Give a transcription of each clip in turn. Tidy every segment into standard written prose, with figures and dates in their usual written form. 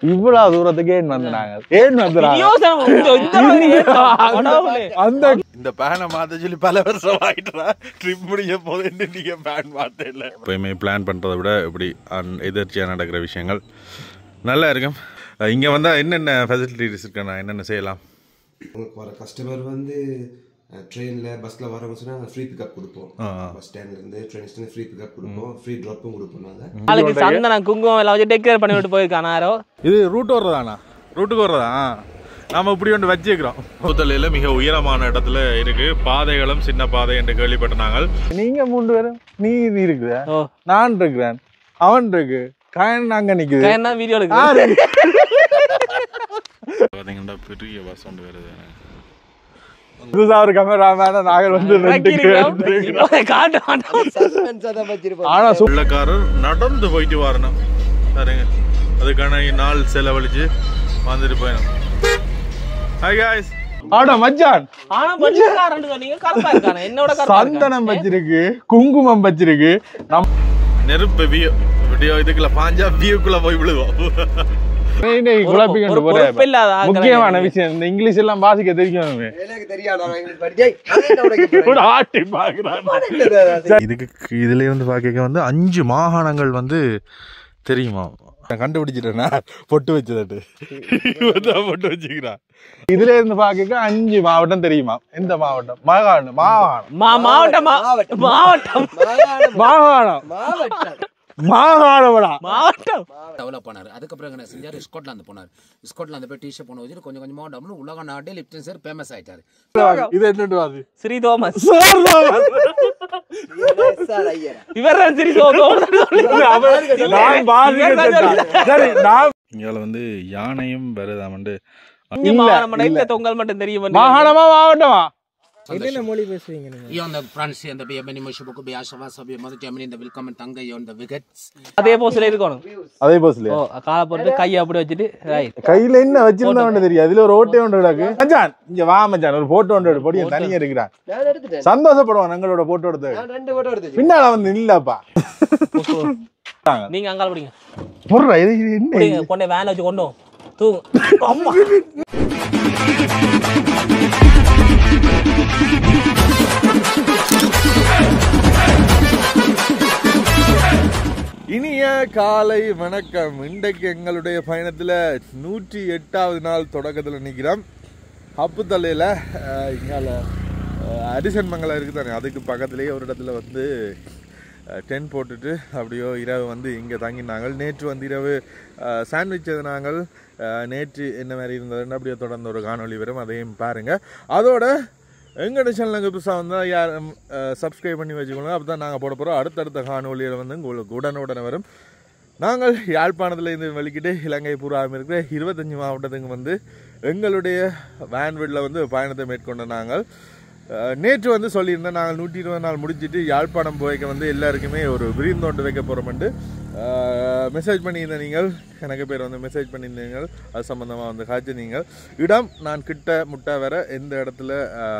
இவ்வளவு தூரத்துக்கு ஏன் வந்தாங்க இந்த பேனை மாத்த சொல்லி பல வருஷம் ஆயிட்டா ட்ரிப் முடிய போது நீங்க பேன் மாத்த இல்லை. எப்பயுமே பிளான் பண்றதை விட இப்படி எதிர்ச்சியா நடக்கிற விஷயங்கள் நல்லா இருக்கும். இங்க வந்தா என்னென்ன ஃபெசிலிட்டிஸ் இருக்குண்ணா, என்னென்ன செய்யலாம்? உங்களுக்கு வர கஸ்டமர் வந்து ட்ரெயினில் பஸ்ஸில் வரவங்க சொன்னால் ஃப்ரீ பிக்கப் கொடுப்போம். பஸ் ஸ்டாண்ட்லேருந்து ட்ரெயின் ஸ்டாண்ட் ஃப்ரீ பிக்கப் கொடுப்போம், ஃப்ரீ ட்ராப்பும் கொடுப்போம். நாங்கள் நாளைக்கு சந்தனம் குங்குமம் எல்லாம் வச்சு டெக்கரேட் பண்ணி விட்டு போயிருக்கானா யாரோ. இது ரூட் வர்றதாண்ணா? ரூட்டுக்கு வர்றதா? நாம இப்படி ஒன்று வச்சுக்கிறோம். புத்தலையில் மிக உயரமான இடத்துல இருக்கு. பாதைகளும் சின்ன பாதை என்று கேள்விப்பட்ட நாங்கள். நீங்க 3 பேரும், நீ இருக்குற, நான் இருக்கிறேன், அவன் இருக்கு, காயன் அங்க நிக்குது. காயன் தான் வீடியோ எடுக்குது. பாத்தீங்கன்னா பெரிய பஸ் ஒன்று வருது. இதுதான் ஒரு கேமராமேன். நாங்கள் வந்து ஆனா வெள்ளக்காரர் நடந்து போயிட்டு வரணும். சரிங்க, அதுக்கான நாள் செலவழிச்சு வந்துட்டு போயணும். Hi guys. ஆடா மச்சான். ஆனா மச்சான் நீங்க கரெக்ட்டா இருக்கானே. என்னோட கரெக்ட்டா சந்தனம் வச்சிருக்கு, குங்குமம் வச்சிருக்கு. நம் நெருப்பு வீடியோ இதுக்குள்ள பாஞ்சா வியூக்குள்ள போய் விழுவோம். முக்கியமான விஷயம் இந்த இங்கிலீஷ் எல்லாம் வாசிக்க தெரியும். இதுக்கு இதுல இருந்து பாக்க வந்து 5 மாகாணங்கள் வந்து தெரியுமா? கண்டுபிடிச்சிட்டேன்னா பொட்டு வச்சதட்டு பொட்டு வச்சுக்கிறான். இதுல இருந்து பாக்க 5 மாவட்டம் தெரியுமா? எந்த மாவட்டம்? மாகாணம் மாகாணம் மாகாணம்டா மாவட்டம் டெவலப் பண்ணாரு. அதுக்கப்புறம் என்ன செஞ்சாரு? ஸ்காட்லாந்து போனார். ஸ்காட்லாந்து போய் டீ ஷர்ட் போன வச்சு கொஞ்சம் கொஞ்சமா டம்னு உலக நாட்டே லிப்டன் சார் ஃபேமஸ் ஆயிட்டாரு. இது என்னது? அது ஸ்ரீ தோமஸ். இவர்தான் ஸ்ரீ தோமஸ். இங்க வந்து யானையும் வருதாமண்டு. தொங்கல் மட்டும் தெரியும். மாகாணமா மாவட்டமா? என்னென்ன மொழி பேசுவீங்க நீங்க? இந்த பிரான்ஸ் இந்த பியமனி மஷபுக்கு பியாஷவா சபி மது ஜெமினி இந்த வெல்கம் தங்க இந்த விகட்ஸ் அதே போஸ்ல இருக்கணும். அதே போஸ்ல காலை போட்டு கையை அப்படி வச்சிட்டு கையில என்ன வச்சிருந்தா ஒன்று தெரியும். அதுல ஒரு ஓட்டே ஒன்று கிடக்கு. மச்சான் இங்க வா மச்சான், ஒரு போட்டோ ஒன்று எடு. பொடியன் தனியா இருக்கிறான், சந்தோஷப்படுவான். எங்களோட போட்டோ எடுத்து பின்னால வந்து இல்லப்பா. நீங்க அங்கால பிடிங்க. பொறுடா, இது என்ன கொண்டே வேன்ல வச்சு கொண்டோம் தூங்கு. அம்மா இனிய காலை வணக்கம். இன்றைக்கு எங்களுடைய பயணத்தில் 108வது நாள் தொடக்கத்தில் நிற்கிறோம். ஹப்புத்தலையில் இங்கால அடிசன் மங்கலம் இருக்குது தானே, அதுக்கு பக்கத்துலேயே ஒரு இடத்துல வந்து டென்ட் போட்டுட்டு அப்படியோ இரவு வந்து இங்கே தங்கினாங்க. நேற்று வந்து இரவு சாண்ட்விச் நாங்கள் நேற்று என்ன மாதிரி இருந்ததுன்னு அப்படியே தொடர்ந்து ஒரு காணொலி வரும், அதையும் பாருங்கள். அதோட எங்களோட சேனலுக்கு புதுசாக வந்தால் யார் சப்ஸ்கிரைப் பண்ணி வச்சுக்கோங்க. அப்போ தான் நாங்கள் போட போகிறோம் அடுத்தடுத்த காணொலியில் வந்து உங்களுக்கு உடனுடனே வரும். நாங்கள் யாழ்ப்பாணத்தில் இருந்து வெளிக்கிட்டு இலங்கை பூராவும் இருக்கிற 25 மாவட்டத்துக்கு வந்து எங்களுடைய வேன் வீட்டில் வந்து பயணத்தை மேற்கொண்ட நாங்கள் நேற்று வந்து சொல்லியிருந்தேன். நாங்கள் 120 நாள் முடிச்சுட்டு யாழ்ப்பாணம் போய்க்க வந்து எல்லாருக்குமே ஒரு விருந்தோண்டு வைக்க போகிறோம்ட்டு மெசேஜ் பண்ணியிருந்தேன். நீங்கள் எனக்கு பேர் வந்து மெசேஜ் பண்ணியிருந்தீங்கள். அது சம்மந்தமாக வந்து காய்ச்சிருந்தீங்க. இடம் நான் கிட்ட முட்டை வர எந்த இடத்துல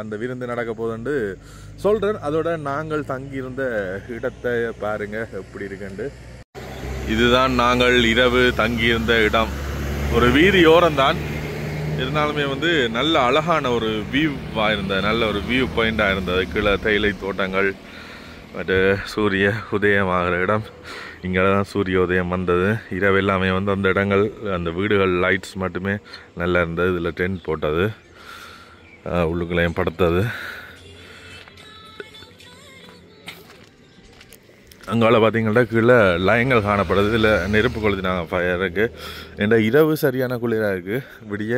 அந்த விருந்து நடக்க போதுன்னு சொல்கிறேன். அதோட நாங்கள் தங்கியிருந்த இடத்தை பாருங்கள் எப்படி இருக்குண்டு. இதுதான் நாங்கள் இரவு தங்கியிருந்த இடம். ஒரு வீதி ஓரம்தான், இருந்தாலுமே வந்து நல்ல அழகான ஒரு வியூவாக இருந்தது, நல்ல ஒரு வியூ பாயிண்டாக இருந்தது. கீழே தேயிலை தோட்டங்கள், மற்ற சூரிய உதயமாகிற இடம். இங்கே தான் சூரிய உதயம் வந்தது. இரவு எல்லாமே வந்து அந்த இடங்கள், அந்த வீடுகள் லைட்ஸ் மட்டுமே நல்லா இருந்தது. இதில் டென்ட் போட்டது, உள்ளுக்குள்ளையும் படுத்தது. அங்கால பார்த்தீங்கன்னா கீழே லயங்கள் காணப்படுது. இதில் நெருப்பு கொளுத்தினாங்க ஃபயருக்கு. ஏன்னா இரவு சரியான குளிராக இருக்குது. விடிய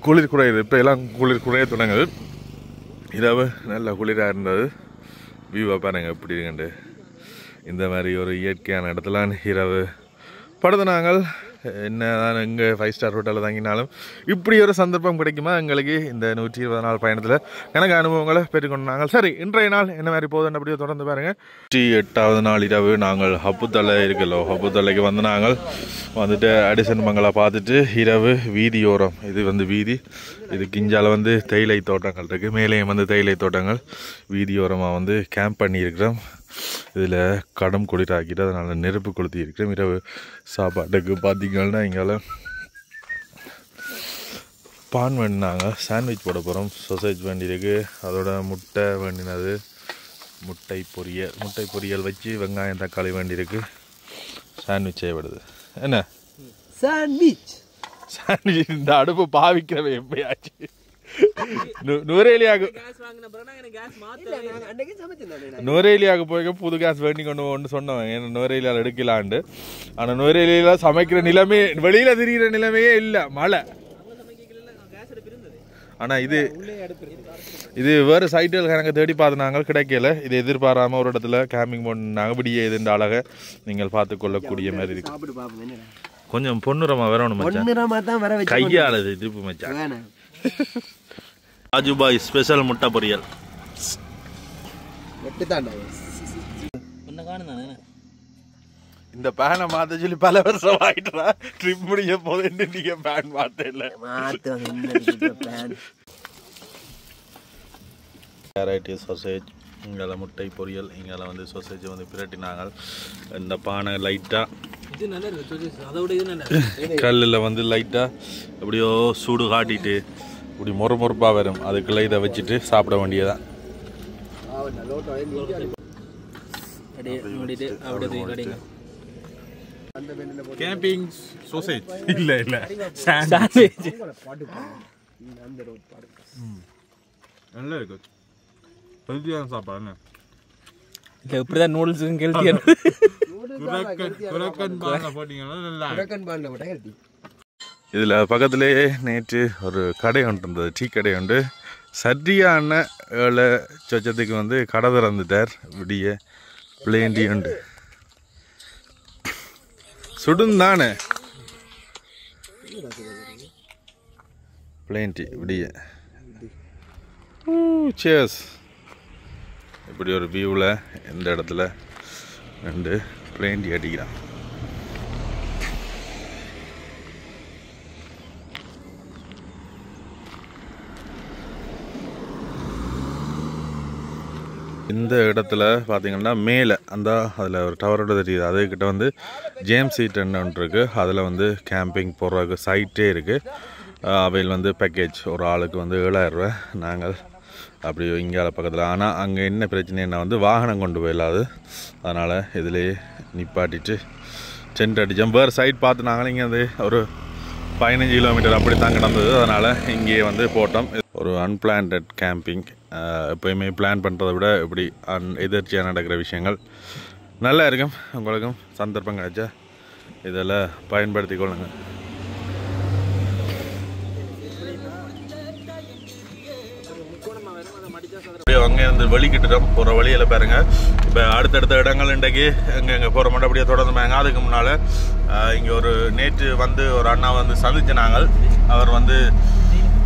குளிர் குறையுது. இப்போ எல்லாம் குளிர் குறைய தொடங்குது. இரவு நல்ல குளிராக இருந்தது. வியூவை பாருங்கள் எப்படி இருக்குண்டு. இந்த மாதிரி ஒரு இயற்கையான இடத்துல இரவு படுத்து நாங்கள் என்ன தான் எங்கே 5 ஸ்டார் ஹோட்டலில் தங்கினாலும் இப்படி ஒரு சந்தர்ப்பம் கிடைக்குமா எங்களுக்கு இந்த 120 நாள் பயணத்தில் எனக்கு அனுபவங்களை பெற்றுக்கொண்டாங்க. சரி, இன்றைய நாள் என்ன மாதிரி போகுதுன்னு அப்படியே தொடர்ந்து பாருங்கள். 108வது நாள் இரவு நாங்கள் ஹப்புத்தலை இருக்கலோ, ஹப்புத்தலைக்கு வந்து நாங்கள் வந்துட்டு அடிசன் மங்களை பார்த்துட்டு இரவு வீதியோரம், இது வந்து வீதி, இது கிஞ்சால வந்து தேயிலை தோட்டங்கள் இருக்குது, மேலேயும் வந்து தேயிலை தோட்டங்கள், வீதியோரமாக வந்து கேம்ப் பண்ணியிருக்கிறோம். இதில் கடம் குளிராக்கிட்டு அதனால் நெருப்பு கொளுத்தி இருக்கிறோம். இரவு சாப்பாட்டுக்கு பார்த்திங்கன்னா இங்கால பான் வேண்டினாங்க, சாண்ட்விச் போட போகிறோம். சொசேஜ் வேண்டியிருக்கு, அதோட முட்டை வேண்டினது, முட்டை பொரியல் வச்சு வெங்காயம் தக்காளி வேண்டியிருக்கு. சாண்ட்விச் செய்யப்படுது. என்ன சாண்ட்விச் இந்த அடுப்பு பாவிக்கிறவ எப்பயாச்சு நுரேலியாக போய் புது கேஸ் வேண்டி கொண்டு சொன்னவன். ஏன்னா நுரேலியால் எடுக்கலாண்டு. ஆனால் நுரேலியில் சமைக்கிற நிலைமை, வெளியில் திரிகிற நிலைமையே இல்லை, மழை. ஆனால் இது வேறு சைட்டுகள் எனக்கு தேடி பார்த்துனாங்க, கிடைக்கல. இது எதிர்பாராமல் ஒரு இடத்துல கேம்பிங் பண்ணாங்க. விடிய இதுன்ற அழகை நீங்கள் பார்த்து கொள்ளக்கூடிய மாதிரி இருக்கு. கொஞ்சம் பொன்னுரமா வரணும் மச்சான், கையால் திருப்பு மச்சான். ஆஜுபாய் ஸ்பெஷல் முட்டை பொரியல். இந்த பேனை மாற்ற சொல்லி பல வருஷம் ஆகிட்டா. ட்ரிப் முடிய போது நீங்க பேன் மாற்ற இல்லை. வெரைட்டி சொசேஜ், இங்கே முட்டை பொரியல், இங்கே வந்து சொசேஜ் வந்து பிரட்டினாங்க. இந்த பானை லைட்டாக கல்லில் வந்து லைட்டாக எப்படியோ சூடு காட்டிட்டு இப்படி மொறுமொறுப்பாக வரும். அதுக்குள்ளே இதை வச்சுட்டு சாப்பிட வேண்டியதான். கேம்பிங் சொசேஜ் இல்லை சாண்ட்விச் நல்லா இருக்கு. ஹெல்த்தியான சாப்பாடு. இல்லை இப்படிதான் நூடுல்ஸுக்கும் ஹெல்த்தியான. இதில் பக்கத்துலேயே நேற்று ஒரு கடை ஒன்று இருந்தது, டீ கடை உண்டு. சரியான 7 சொச்சத்துக்கு வந்து கடை திறந்துட்டார். விடிய பிளேன் டீ உண்டு. சுடுந்தானே பிளேன் டீ விடிய. சேர்ஸ். இப்படி ஒரு வியூவில் எந்த இடத்துல 2 பிளேன் டீ அடிக்கிறான். இந்த இடத்துல பார்த்தீங்கன்னா மேலே அந்த அதில் ஒரு டவரோட தெரியுது, அதுக்கிட்ட வந்து ஜேம்ஸ் சீட்டன் ஒன்று இருக்குது. அதில் வந்து கேம்பிங் போகிறதுக்கு சைட்டே இருக்குது. அவையில் வந்து பேக்கேஜ் ஒரு ஆளுக்கு வந்து 7000 ரூபா. நாங்கள் அப்படி இங்கால பக்கத்தில். ஆனால் அங்கே என்ன பிரச்சனைன்னா வந்து வாகனம் கொண்டு போயிடலாது. அதனால் இதிலேயே நிப்பாட்டிட்டு சென்ட் அடித்தோம். வேறு சைட் பார்த்து நாங்களும் இங்கே வந்து ஒரு 15 கிலோமீட்டர் அப்படி தான் கிடந்தது. அதனால் இங்கேயே வந்து போட்டோம். ஒரு அன்பிளான்ட் கேம்பிங். எப்போயுமே பிளான் பண்ணுறதை விட இப்படி எதிர்ச்சியாக நடக்கிற விஷயங்கள் நல்லா இருக்கும். உங்களுக்கும் சந்தர்ப்பம் கிடைச்சா இதெல்லாம் பயன்படுத்தி கொள்ளுங்கள். அங்கே இருந்து வெளிக்கிட்டுட்டோம். போகிற வழியில் பாருங்க. இப்போ அடுத்தடுத்த இடங்கள் இன்றைக்கு எங்கே போகிற மட்டும் அப்படியே தொடர்ந்துமாங்க. அதுக்கு முன்னால் இங்கே ஒரு நேற்று வந்து ஒரு அண்ணா வந்து சந்திச்சு நாங்கள். அவர் வந்து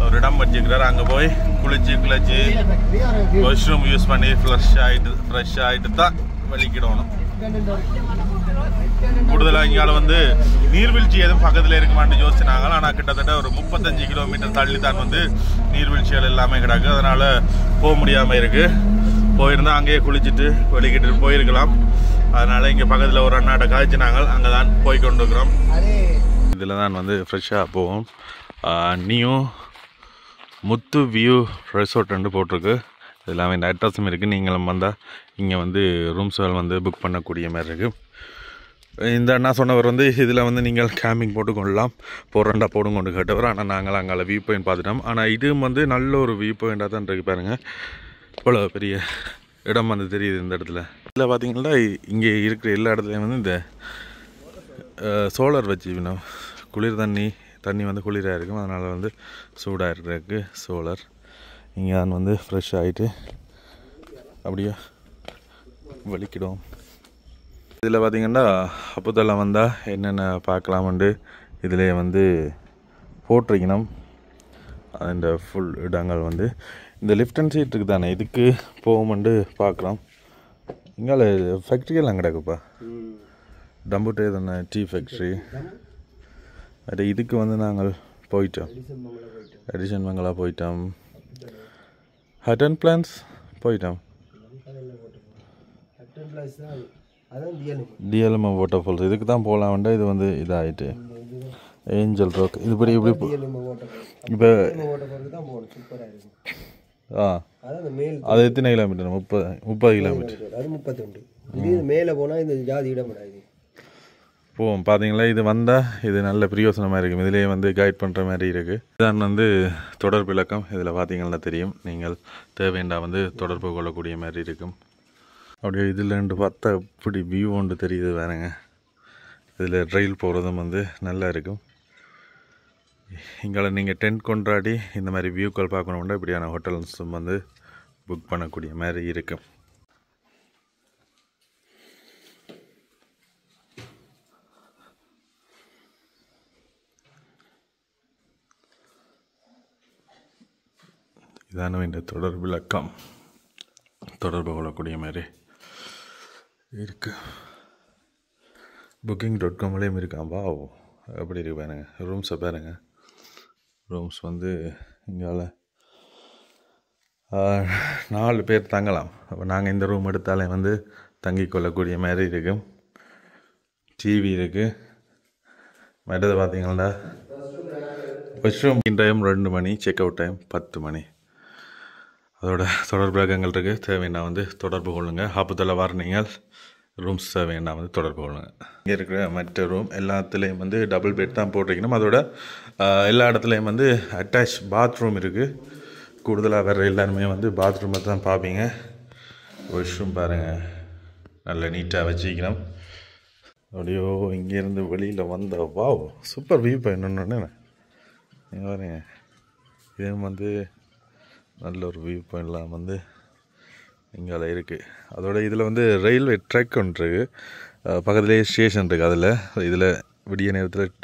ஒரு இடம் வச்சுக்கிறார். அங்கே போய் குளிச்சு வாஷ்ரூம் யூஸ் பண்ணி ஃப்ரெஷ் ஆகிட்டு தான் வெளிக்கிடணும். கூடுதலாக இங்கால வந்து நீர்வீழ்ச்சி எதுவும் பக்கத்தில் இருக்குமான்னு யோசிச்சினாங்க. ஆனால் கிட்டத்தட்ட ஒரு 35 கிலோமீட்டர் தள்ளி தான் வந்து நீர்வீழ்ச்சிகள் எல்லாமே கிடக்கு. அதனால் போக முடியாமல் இருக்குது. போயிருந்தால் அங்கேயே குளிச்சுட்டு வெளிக்கிட்டு போயிருக்கலாம். அதனால் இங்கே பக்கத்தில் ஒரு அண்ணாட்ட காய்ச்சினாங்க. அங்கே தான் போய் கொண்டு இருக்கிறோம். இதில் தான் வந்து ஃப்ரெஷ்ஷாக போவோம். நியூ முத்து வியூ ரெசார்ட் போட்டிருக்கு. இது எல்லாமே இந்த அட்ரஸும் இருக்குது. நீங்களும் வந்தால் இங்கே வந்து ரூம்ஸ்கள் வந்து புக் பண்ணக்கூடிய மாதிரி இருக்குது. இந்த அண்ணா சொன்னவர் வந்து இதில் வந்து நீங்கள் கேம்பிங் போட்டு கொள்ளலாம், போடுறண்டா போடும் கொண்டு கேட்டவர். ஆனால் நாங்கள் அங்கே வியூ பாயிண்ட் பார்த்துட்டோம். ஆனால் இதுவும் வந்து நல்ல ஒரு வியூ பாயிண்டாக தான் இருக்கு. பாருங்கள் இவ்வளோ பெரிய இடம் வந்து தெரியுது இந்த இடத்துல. இதில் பார்த்தீங்கன்னா இங்கே இருக்கிற எல்லா இடத்துலையும் வந்து இந்த சோலார் வச்சு குளிர் தண்ணி வந்து குளிராக இருக்கும். அதனால் வந்து சூடாக இருக்கிறதுக்கு சோலார். இங்கே தான் வந்து ஃப்ரெஷ் ஆகிட்டு அப்படியே வெளிக்கிடும். இதில் பார்த்திங்கன்னா அப்போதெல்லாம் வந்தால் என்னென்ன பார்க்கலாமண்டு இதிலே வந்து போட்டிருக்கணும். இந்த ஃபுல் இடங்கள் வந்து இந்த லிஃப்ட் அண்ட் சீட் இருக்குது தானே, இதுக்கு போகும்ண்டு பார்க்கலாம். இங்கால ஃபேக்ட்ரியெல்லாம் கிடக்குப்பா. டம்புட்டே தானே டீ ஃபேக்ட்ரி. அது இதுக்கு வந்து நாங்கள் போயிட்டோம். எடிஷன் மங்களா போயிட்டோம். ஹட்டன் பிளான்ஸ் போயிட்டோம். டிஎல்எம் வாட்டர் ஃபால்ஸ் இதுக்கு தான் போகலாம்டா. இது வந்து இதாகிட்டு ஏஞ்சல் ராக் இப்படி இப்போ அது எத்தனை கிலோமீட்டர்? 30 கிலோமீட்டர். அது 31. இது மேலே போனால் இந்த ஜாதி இடப்படாது. போவோம். பார்த்தீங்களா, இது வந்தால் இது நல்ல பிரயோசனமாக இருக்கும். இதிலே வந்து கைட் பண்ணுற மாதிரி இருக்குது. இதான் வந்து தொடர்பு இலக்கம். இதில் பார்த்தீங்கன்னா தெரியும். நீங்கள் தேவைண்டா வந்து தொடர்பு கொள்ளக்கூடிய மாதிரி இருக்கும். அப்படியே இதில் ரெண்டு பார்த்தா இப்படி வியூ ஒன்று தெரியுது வேறுங்க. இதில் ரயில் போகிறதும் வந்து நல்லா இருக்கும். இங்கே நீங்கள் டென்ட் கொண்டாடி இந்த மாதிரி வியூக்கள் பார்க்கணுன்னா இப்படியான ஹோட்டல்ஸும் வந்து புக் பண்ணக்கூடிய மாதிரி இருக்கும். இதான இந்த தொடர்பு இலக்கம். தொடர்பு கொள்ளக்கூடிய மாதிரி இருக்கு. booking.comலேயும் இருக்காம்பா. எப்படி இருக்கு பாருங்க. ரூம்ஸை பாருங்க. ரூம்ஸ் வந்து இங்கால 4 பேர் தங்கலாம். அப்போ நாங்கள் இந்த ரூம் எடுத்தாலே வந்து தங்கிக் கொள்ளக்கூடிய மாதிரி இருக்கும். டிவி இருக்குது. மற்றது பார்த்தீங்களா வாஷ்ரூம் டைம் 2 மணி, செக் அவுட் டைம் 10 மணி. அதோட தொடர்பு விளக்கங்கள் இருக்குது. தேவைன்னா வந்து தொடர்பு கொள்ளுங்கள். ஆபத்தில் வரணுங்கள் ரூம்ஸ் தேவைன்னா வந்து தொடர்பு கொள்ளுங்கள். இங்கே இருக்கிற மற்ற ரூம் எல்லாத்துலேயும் வந்து டபுள் பெட் தான் போட்டிருக்கணும். அதோட எல்லா இடத்துலையும் வந்து அட்டாச் பாத்ரூம் இருக்குது. கூடுதலாக வேறு எல்லாருமே வந்து பாத்ரூமை தான் பார்ப்பீங்க. வாஷ்ரூம் பாருங்கள், நல்ல நீட்டாக வச்சுக்கணும். அப்படியோ இங்கேருந்து வெளியில் வந்த வாவ் சூப்பர் வியூ பண்ணணுன்னு நீங்கள் பாருங்க. இதுவும் வந்து நல்ல ஒரு வியூ பாயிண்ட்லாம் வந்து இங்கே இருக்குது. அதோட இதில் வந்து ரயில்வே ட்ராக் ஒன்று இருக்குது. பக்கத்துலேயே ஸ்டேஷன் இருக்குது. இதில் விடிய நேரத்தில்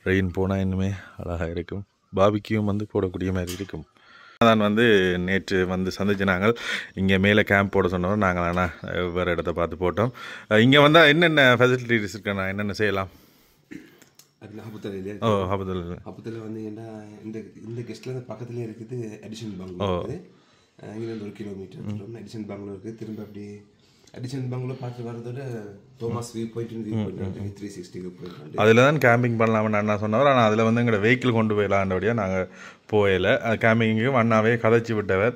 ட்ரெயின் போனால் இன்னுமே அழகாக இருக்கும். பாபிக்யூம் வந்து போடக்கூடிய மாதிரி இருக்கும். நான் வந்து நேற்று வந்து சந்திச்சு நாங்கள் இங்கே மேலே கேம்ப் போட சொன்னோம். நாங்கள் ஆனால் வேறு இடத்த பார்த்து போட்டோம். இங்கே வந்தால் என்னென்ன ஃபெசிலிட்டிஸ் இருக்குண்ணா, என்னென்ன செய்யலாம்? ஹபத்தில் வந்து என்ன இந்த கெஸ்ட்டில் பக்கத்துலேயே இருக்குது அடிஷன் பங்களோ இருக்குது. இங்கேருந்து 1 கிலோமீட்டர் அடிஷன் பங்களோ இருக்குது. திரும்ப அப்படி அடிஷன் பங்களோ பார்த்து வரதோட தோமாஸ் வியூ பாயிண்ட் 360 வியூ பாயிண்ட் அதில் தான் கேம்பிங் பண்ணலாம்னு அண்ணா சொன்னவர். ஆனால் அதில் வந்து எங்களோட வெஹிக்கிள் கொண்டு போயிடலான்றபடியாக நாங்கள் போகலை. கேம்பிங்கும் அண்ணாவே கதைச்சி விட்டவர்.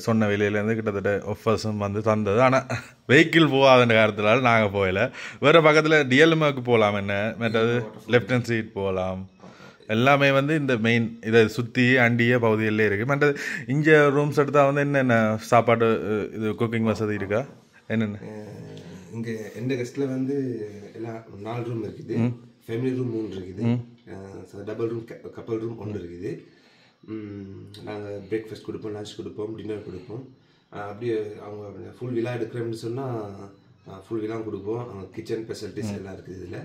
சொன்ன வெளியிலேருந்து கிட்டத்தட்ட ஆஃபர்ஸும் வந்து தந்தது. ஆனால் வெஹிக்கிள் போகாத காரணத்தினால நாங்கள் போகலை. வேறு பக்கத்தில் டிஎல்எம்க்கு போகலாம். என்ன மற்றது லெஃப்ட் ஹேண்ட் சீட் போகலாம். எல்லாமே வந்து இந்த மெயின் இதை சுற்றி அண்டிய பகுதியிலே இருக்குது. மற்றது இங்கே ரூம்ஸ் எடுத்தால் வந்து என்னென்ன சாப்பாடு இது குக்கிங் வசதி இருக்கா? என்னென்ன இங்கே எந்த கெஸ்ட்டில் வந்து எல்லாம் 4 ரூம் இருக்குது. ஃபேமிலி ரூம் 3 இருக்குது. டபுள் ரூம் கப்பல் ரூம் 1 இருக்குது. நாங்கள் பிரேக்ஃபாஸ்ட் கொடுப்போம், லன்ச் கொடுப்போம், டின்னர் கொடுப்போம். அப்படியே அவங்க ஃபுல் விழா எடுக்கிறோம்னு சொன்னால் ஃபுல் விழா கொடுப்போம். அவங்க கிச்சன் ஃபெசிலிட்டிஸ் எல்லாம் இருக்குது இதில்.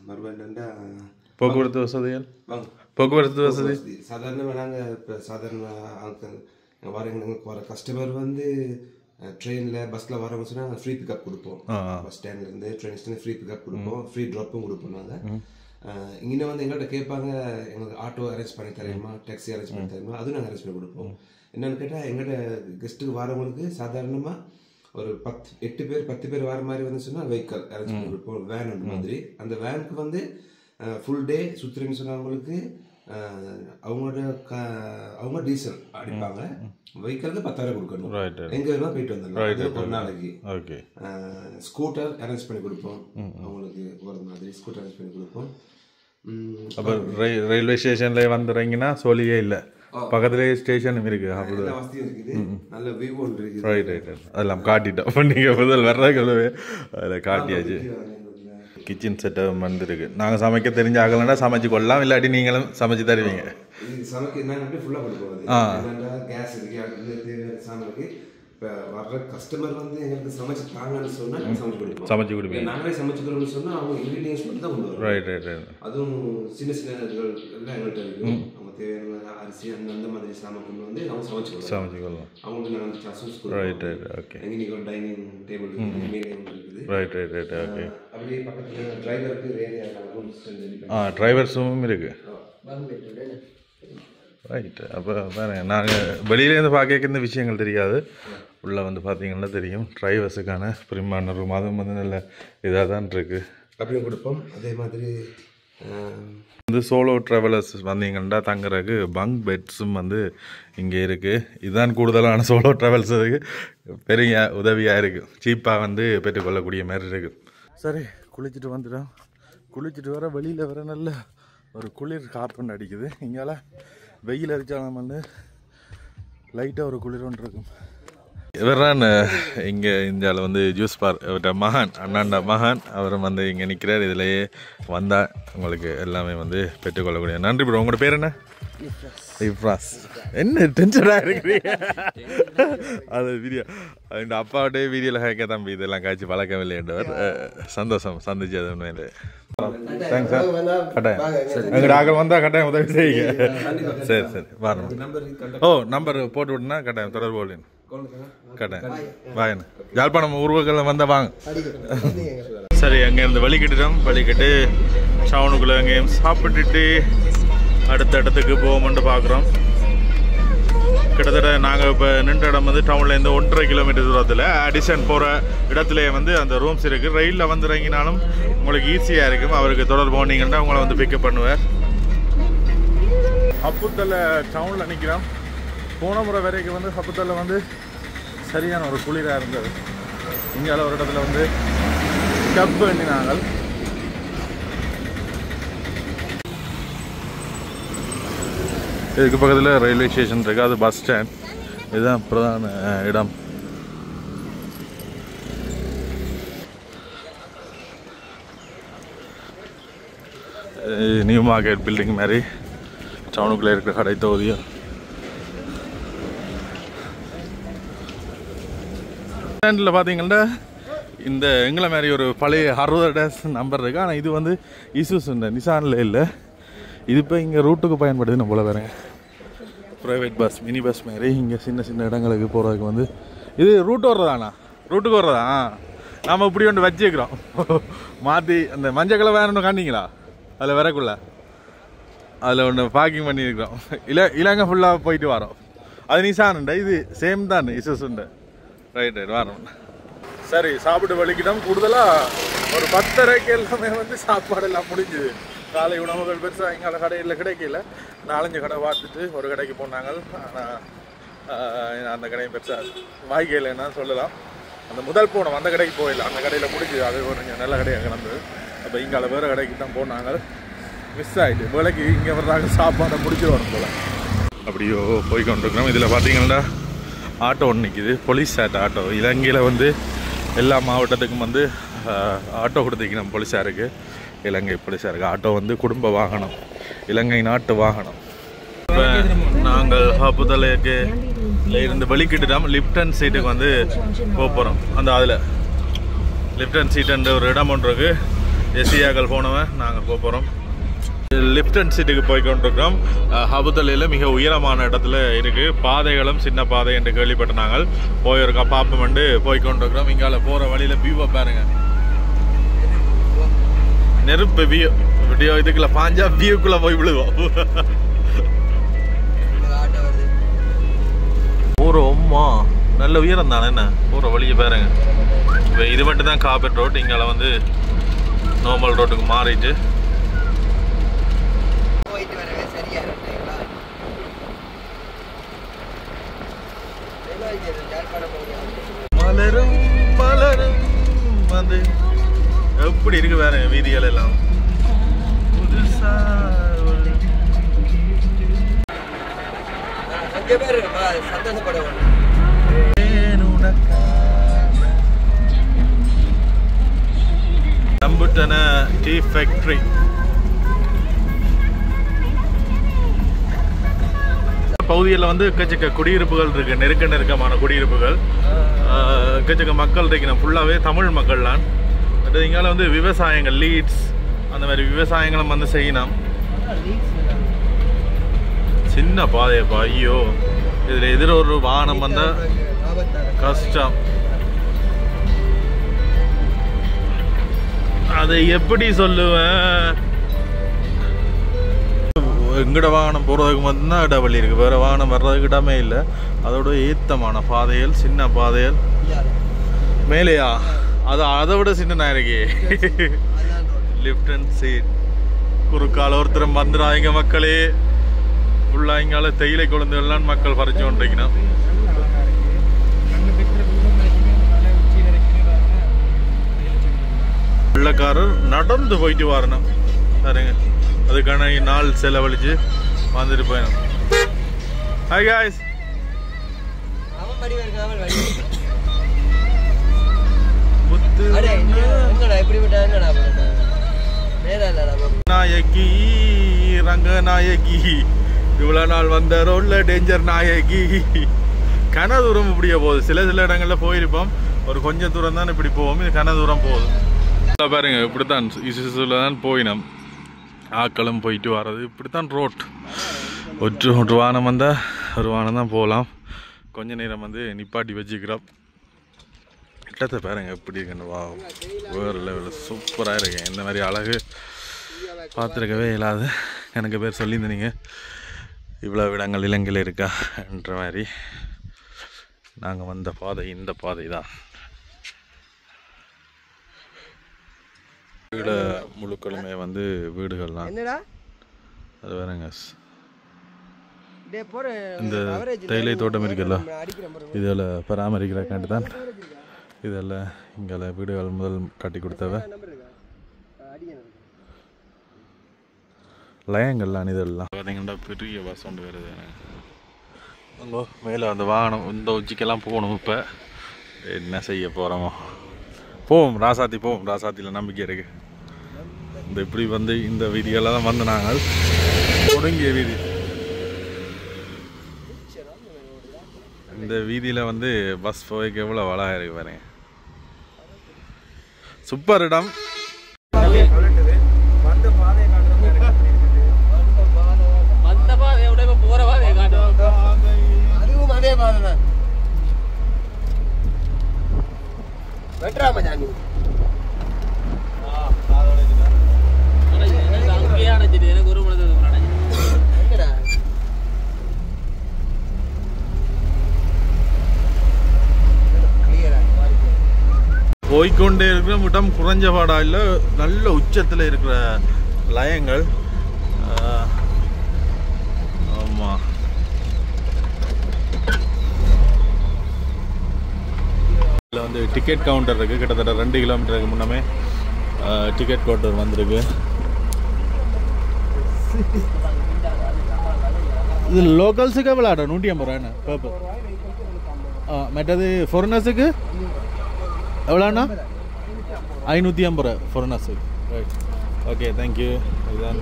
மறுபடியா போக்குவரத்து வசதிகள் போக்குவரத்து வசதி சாதாரணமாக நாங்கள் இப்போ சாதாரண ஆட்கள் வர கஸ்டமர் வந்து ட்ரெயினில் பஸ்ஸில் வரவங்க சொன்னால் நாங்கள் ஃப்ரீ பிக்கப் கொடுப்போம். பஸ் ஸ்டாண்ட்லேருந்து ட்ரெயின் ஸ்டாண்ட் ஃப்ரீ பிக்கப் கொடுப்போம். ஃப்ரீ ட்ராப்பும் கொடுப்போம். நாங்கள் இங்கே வந்து எங்கள்கிட்ட கேட்பாங்க, எங்களுக்கு ஆட்டோ அரேஞ்ச் பண்ணி தரேமா, டாக்ஸி அரேஞ்ச் பண்ணி தரேமா, அதுவும் நாங்கள் அரேஞ்ச் பண்ணி கொடுப்போம். என்னென்னு கேட்டால் எங்கள்கிட்ட கெஸ்ட்டுக்கு வரவங்களுக்கு சாதாரணமாக ஒரு 8 பேர் 10 பேர் வர மாதிரி வந்து சொன்னால் வெஹிக்கல் அரேஞ்ச் பண்ணி கொடுப்போம். வேன் ஒன்று மாதிரி. அந்த வேனுக்கு வந்து ஃபுல் டே சுற்றுறேன்னு சொன்னவங்களுக்கு அவங்க டீசல் அடிப்பாங்க. வெஹிக்கலுக்கு 10,000 கொடுக்கணும். எங்கே வேணால் போயிட்டு வந்துடலாம் ஒரு நாளைக்கு. ஓகே. ஸ்கூட்டர் அரேஞ்ச் பண்ணி கொடுப்போம். அவங்களுக்கு ஒரு மாதிரி ஸ்கூட்டர் அரேஞ்ச் பண்ணி கொடுப்போம். அப்போ ரயில்வே ஸ்டேஷன்ல வந்துடுறீங்கன்னா சொல்லியே இல்லை, பக்கத்துலேயே ஸ்டேஷனும் இருக்குது. எல்லா வசதியும் இருக்குது. நல்ல வியூ ஒன்று இருக்குது. ரைட். அதெல்லாம் காட்டிட்டோம். அப்போ நீங்கள் முதல் வர்றதுக்குள்ளவே அதில் காட்டியாச்சு. கிச்சன் செட்டப் வந்துருக்கு. நாங்கள் சமைக்க தெரிஞ்ச ஆகலன்னா சமைச்சு கொள்ளலாம், இல்லாட்டி நீங்களும் சமைச்சு தருவீங்க. சமைக்க நாங்கள் அப்படியே ஃபுல்லாக கொடுப்போம். கேஸ் இருக்குது, சாமிக்கு இப்போ வர்ற கஸ்டமர் வந்து எங்களுக்கு சமைச்சு தாங்கன்னு சொன்னால் சமைச்சு கொடுப்போம். சமைச்சு கொடுப்பீங்க. நாங்களே சமைச்சுக்கிறோம்னு சொன்னால் அவங்க இன்க்ரீடியன்ஸ் மட்டும் தான் கொண்டு வரும். ரைட். அதுவும் சின்ன எல்லாம் எங்கள்கிட்ட இருக்கும். அவங்க தேவையான அரிசி அந்த மாதிரி சாமான் கொண்டு வந்து அவங்க சமைச்சுக்கலாம். அவங்களுக்கு நாங்கள் சான்ஸ் கொடுப்போம். ரைட். ஓகே. எங்கே நீங்கள் டைனிங் டேபிள் மேலே இருக்குது. ரைட். ஓகே. அப்படியே பக்கத்தில் டிரைவருக்கு வேறு டிரைவர் ரூமும் இருக்குது. ரைட். அப்போ பாருங்க, நாங்கள் வெளியிலேருந்து பார்க்க இந்த விஷயங்கள் தெரியாது. உள்ளே வந்து பார்த்தீங்கன்னா தெரியும் டிரைவர்ஸுக்கான பிரிமான ரூம் அதுவும் வந்து நல்ல இதாக தான் இருக்குது. அப்படியும் கொடுப்போம். அதே மாதிரி வந்து சோலோ ட்ராவலர்ஸ் வந்தீங்கன்னா தங்குறதுக்கு பங்க் பெட்ஸும் வந்து இங்கே இருக்குது. இதுதான் கூடுதலான சோலோ ட்ராவல்ஸுக்கு பெரிய உதவியாக இருக்குது. சீப்பாக வந்து பெற்றுக்கொள்ளக்கூடிய மாதிரி இருக்குது. சரி, குளிச்சுட்டு வந்துட்டோம். குளிச்சுட்டு வர வெளியில் வர நல்ல ஒரு குளிர் காப்புன்னு அடிக்குது. இங்கால வெயில் அடித்தாலும் வந்து லைட்டாக ஒரு குளிர் ஒன்று இருக்கும். இவர்தான் இங்கே இந்தியாவில் வந்து ஜூஸ் பார் அவர்கிட்ட மகான் அண்ணாண்ட மகான் அவரும் வந்து இங்கே நிற்கிறார். இதிலேயே வந்தால் உங்களுக்கு எல்லாமே வந்து பெற்றுக்கொள்ளக்கூடிய. நன்றி ப்ரோ. உங்களோட பேர் என்ன? இப்ராஸ். என்ன டென்ஷனாக இருக்கிறீங்க? அது வீடியோ எங்கள் அப்பாவோடய வீடியோவில் கேட்க தம்பி இதெல்லாம் காய்ச்சி பழக்கவில்லை என்றவர். சந்தோஷம் சந்திச்சு அது உண்மையிலே. Thanks sir. கட்டாயம் எங்கள் ஆக்கள் வந்தால் கட்டாயம் உதவி செய்யுங்க. சரி சரி வரணும். ஓ நம்பர் போட்டு விட்டுனா கட்டாயம் தொடர்பு கொள்ளுங்க. கட்டாயம் வாங்க. யாழ்ப்பாணம் உருவங்கள் வந்தால் வாங்க. சரி, அங்கேருந்து வழிகிட்டுட்டோம். வழிகிட்டு டவுனுக்குள்ளே எங்கேயும் சாப்பிட்டுட்டு அடுத்த இடத்துக்கு போவோம்னு பார்க்குறோம். கிட்டத்தட்ட நாங்கள் இப்போ நின்ற இடம் வந்து டவுன்லேருந்து 1.5 கிலோமீட்டர் தூரத்தில் அடிஷன் போகிற இடத்துல வந்து அந்த ரூம்ஸ் இருக்குது. ரயிலில் வந்து இறங்கினாலும் உங்களுக்கு ஈஸியாக இருக்கும். அவருக்கு தொடர்பு போனீங்கன்னா உங்களை வந்து பிக்கப் பண்ணுவார். ஹப்புத்தலை டவுனில் நிற்கிறோம். போன முறை வரைக்கும் வந்து ஹப்புத்தலை வந்து சரியான ஒரு குளிராக இருந்தது. இங்கே ஒரு இடத்துல வந்து கப் எண்ணினாங்கள். இதுக்கு பக்கத்தில் ரயில்வே ஸ்டேஷன் இருக்குது. அது பஸ் ஸ்டாண்ட். இதுதான் பிரதான இடம். நியூ மார்க்கெட் பில்டிங் மாதிரி டவுனுக்குள்ளே இருக்கிற கடை தொகுதியும். ஸ்டாண்டில் பார்த்தீங்கன்னா இந்த எங்களை மாதிரி ஒரு பழைய 60 டேஸ் நம்பர் இருக்குது. ஆனால் இது வந்து இசூஸ் இந்த நிசானில் இல்லை. இது இப்போ இங்கே ரூட்டுக்கு பயன்படுது. நம்ம போல வேறங்க ப்ரைவேட் பஸ் மினி பஸ் மாதிரி இங்கே சின்ன சின்ன இடங்களுக்கு போகிறதுக்கு வந்து இது ரூட் வர்றதாண்ணா. ரூட்டுக்கு வர்றதா? நாம் இப்படி ஒன்று வச்சுக்கிறோம் மாற்றி. அந்த மஞ்சள் கலர் வேறு ஒன்று காண்டிங்களா அதில் வரக்குள்ள அதில் ஒன்று பார்க்கிங் பண்ணியிருக்கிறோம். இலங்கை ஃபுல்லாக போயிட்டு வரோம். அது நிசானுண்டா. இது சேம் தான் இசூஸ் உண்டு. ரைட் ரைட் வரோம். சரி, சாப்பிட்டு வலிக்கிட்டோம். கூடுதலாக ஒரு 10:30க்கு எல்லாமே வந்து சாப்பாடு எல்லாம் முடிஞ்சுது. காலை உணவுகள் பெருசாக எங்களை கடையில் கிடைக்கல. 4-5 கடை பார்த்துட்டு ஒரு கடைக்கு போனாங்க. ஆனால் அந்த கடையும் பெருசாக வாய்க்கையில்னா சொல்லலாம். அந்த முதல் போனோம் அந்த கடைக்கு போயிடல. அந்த கடையில் முடிஞ்சுது. அது கொஞ்சம் நல்ல கடையாக கிடந்தது. அப்போ இங்கால வேறு கடைக்கு தான் போனாங்க. மிஸ் ஆகிட்டு வேலைக்கு இங்கே வர்றாங்க. சாப்பாடை முடிச்சு வரும் போல் அப்படியோ போய் கொண்டிருக்கிறோம். இதில் பார்த்தீங்கன்னா ஆட்டோ ஒன்று நிற்கிது. Police auto. இலங்கையில் வந்து எல்லா மாவட்டத்துக்கும் வந்து ஆட்டோ கொடுத்துக்கணும் போலீஸாருக்கு. இலங்கை போலீஸாருக்கு ஆட்டோ வந்து குடும்ப வாகனம், இலங்கை நாட்டு வாகனம். இப்போ நாங்கள் ஹப்புதலைக்கு இருந்து வெளிக்கிட்டுட்டோம். லிப்டன் சீட்டுக்கு வந்து போகிறோம். அந்த அதில் லிப்டன் சீட்டுன்ற ஒரு இடம் ஒன்று இருக்குது. எஸ்சியாக்கள் போனவன் நாங்கள் போகிறோம். லிப்டன் சீட்டுக்கு போய்கொண்டிருக்கிறோம். ஹபுதலையில் மிக உயரமான இடத்துல இருக்குது. பாதைகளும் சின்ன பாதை என்று கேள்விப்பட்ட நாங்கள் போயிருக்கோம். பாப்பமெண்டு போய்கொண்டிருக்கிறோம். இங்கால போகிற வழியில் வியூவை பாருங்க. நெருப்பு வியூ. வீடியோ இதுக்குள்ள பாஞ்சா வியூக்குள்ள போய் விழுவோம். போகிறோம்மா நல்ல உயரம் தானே. என்ன போகிற வழியை பாருங்க. இப்போ இது மட்டும் தான் கார்பெட் ரோட். இங்கால வந்து நார்மல் ரோட்டுக்கு மாறிட்டு மலரும் மலரும் வந்து எப்படி இருக்கு வேற வீதிகள் எல்லாம் புதுசா. நம்புட்டன டீ ஃபேக்டரி. பகுதியில் வந்து எக்கச்சக்க குடியிருப்புகள் இருக்கு. நெருக்கமான குடியிருப்புகள். எக்கச்சக்க மக்கள் இருக்கணும். ஃபுல்லாகவே தமிழ் மக்கள் தான். இங்கால வந்து விவசாயங்கள் லீட்ஸ் அந்த மாதிரி விவசாயங்களும் வந்து செய்யணும். சின்ன பாதையப்பா. ஐயோ, இதில் எதிர ஒரு வாகனம் வந்தா கஷ்டம். அதை எப்படி சொல்லுவேன். எங்கட வாகனம் போகிறதுக்கு மட்டும்தான் இடவழி இருக்குது, வேறு வாகனம் வர்றதுக்கு இடமே இல்லை. அதோட ஏத்தமான பாதைகள், சின்ன பாதைகள். மேலேயா அது அதை விட சின்ன இருக்கு. லிஃப்ட் அண்ட் சீட் குறுக்கால ஒருத்தர் வந்துடாங்க மக்களே. ஃபுல்லாக இங்கால தேயிலை குழந்தைகள்லாம் மக்கள் பறிச்சு கொண்டிருக்கணும். வெள்ளக்காரர் நடந்து போயிட்டு வரணும் சரிங்க, அதுக்கான நாள் செலவழிச்சு வந்துட்டு போயிடும். ஹாய் காய்ஸ், நாயகி ரங்கநாயகி, இவ்வளவு நாள் வந்த ரோட்ல டேஞ்சர் நாயகி. கன தூரம் இப்படியே போகுது. சில இடங்கள்ல போயிருப்போம், ஒரு கொஞ்சம் தூரம் தான் இப்படி போவோம். இது கன தூரம் போகுது பாருங்க. இப்படித்தான் இசுசுல தான் போயினோம். ஆக்களும் போயிட்டு வர்றது இப்படித்தான் ரோட். ஒரு வானம் வந்தால் ஒரு வானம் தான் போகலாம். கொஞ்ச நேரம் வந்து நிப்பாட்டி வச்சுக்கிறோம். கிட்டத்தை பாருங்க எப்படி இருக்குன்னு. வா, வேறு லெவலில் சூப்பராக இருக்கேன். இந்த மாதிரி அழகு பார்த்துருக்கவே இல்லாது. எனக்கு பேர் சொல்லியிருந்தீங்க இவ்வளோ இடங்கள் இலங்கையில் இருக்கா என்ற மாதிரி. நாங்கள் வந்த பாதை இந்த பாதை தான். வீடு முழுக்களுமே வந்து வீடுகள்லாம் அது வேறங்க. இந்த தேயிலை தோட்டம் இருக்குல்ல, இதில் பராமரிக்கிறக்காண்டி தான் இதெல்லாம் இங்கே வீடுகள் முதல் கட்டி கொடுத்தவ. லயங்கள்லாம் இதெல்லாம் பார்த்தீங்கன்னா பெரிய பஸ் ஒன்று வருது. அங்கே மேலே அந்த வாகனம் இந்த உச்சிக்கெல்லாம் போகணும். இப்போ என்ன செய்ய போகிறோமோ போவோம். ராசாத்தி போவோம். ராசாத்தியில் நம்பிக்கை இருக்குது. இந்த இப்படி வந்து இந்த வீதியெல்லாம் தான் வந்து நாங்கள் தொடங்கிய வீதி. இந்த வீதியில் வந்து பஸ் போய்க்கு எவ்வளோ அழகாக இருக்கு பாருங்க. சூப்பர் இடம். போய்கொண்டே இருக்கிற இடம் குறைஞ்ச பாடா இல்லை, நல்ல உச்சத்தில் இருக்கிற லயங்கள். ஆமாம், இதில் வந்து டிக்கெட் கவுண்டர் இருக்குது. கிட்டத்தட்ட 2 கிலோமீட்டருக்கு முன்னமே டிக்கெட் கவுண்டர் வந்திருக்கு. இது லோக்கல்ஸுக்கு எவ்வளோ 150 ரூபாண்ணா பேப்பர். மற்றது ஃபாரினர்ஸுக்கு எவ்வளோண்ணா? 550 ரூபா ஃபாரினர்ஸுக்கு. Right, okay, thank you. இதுதான்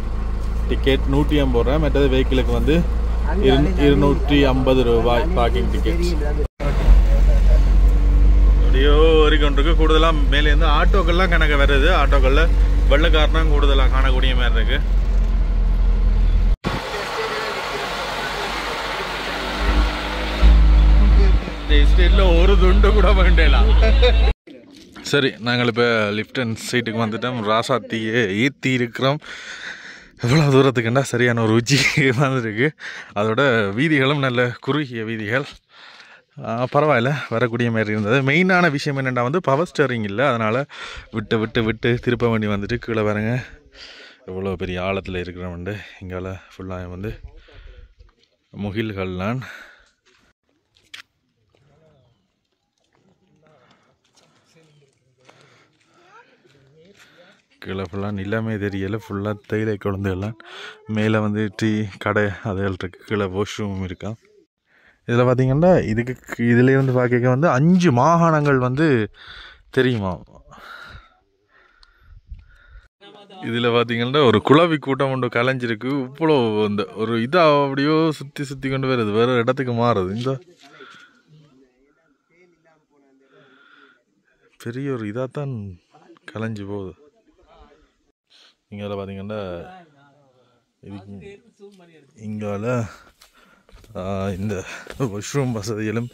டிக்கெட் 150 ரூபா. மற்றது வெஹிக்கிளுக்கு வந்து 250 ரூபாய் பார்க்கிங் டிக்கெட். அப்படியோ வரைக்கொண்டிருக்கு. கூடுதலாக மேலேருந்து ஆட்டோக்கள்லாம் கணக்கு வருது. ஆட்டோக்களில் வெள்ளக்காரனா கூடுதலாக காணக்கூடிய மாதிரி இருக்கு. எஸ்டேட்ல ஒரு துண்டு கூட வேண்டலாம். சரி, நாங்கள் இப்போ லிஃப்ட் அண்ட் சீட்டுக்கு வந்துட்டோம். ராசாத்தியை ஏற்றி இருக்கிறோம். எவ்வளோ தூரத்துக்குண்டா சரியான ஒரு உச்சி வந்துருக்கு. அதோட வீதிகளும் நல்ல குறுகிய வீதிகள். பரவாயில்ல, வரக்கூடிய மாதிரி இருந்தது. மெயினான விஷயம் என்னென்னா வந்து பவர் ஸ்டேரிங் இல்லை. அதனால் விட்டு விட்டு விட்டு திருப்ப வேண்டி வந்துட்டு கீழே பாருங்க எவ்வளோ பெரிய ஆழத்தில் இருக்கிறவண்டு. இங்கால ஃபுல்லாக வந்து முகில்கள்லாம். கீழே ஃபுல்லாக நிலமே தெரியலை. ஃபுல்லாக தேயிலை குழந்தைகள்லாம். மேலே வந்து டீ கடை அதுகள் இருக்குது. கீழே வாஷ்ரூம் இருக்கா. இதில் பார்த்திங்கன்னா இதிலேருந்து பார்க்க வந்து 5 மாகாணங்கள் வந்து தெரியுமா. இதில் பார்த்திங்கன்னா ஒரு குளவி கூட்டம் ஒன்று கலைஞ்சிருக்கு. இவ்வளோ இந்த ஒரு இதாக அப்படியோ சுற்றி சுற்றி கொண்டு வருது, வேறு இடத்துக்கு மாறுது. இந்த பெரிய ஒரு இதாக தான் கலைஞ்சி போகுது. இங்கே பார்த்தீங்கன்னா இங்கால இந்த வாஷ்ரூம் வசதிகளும்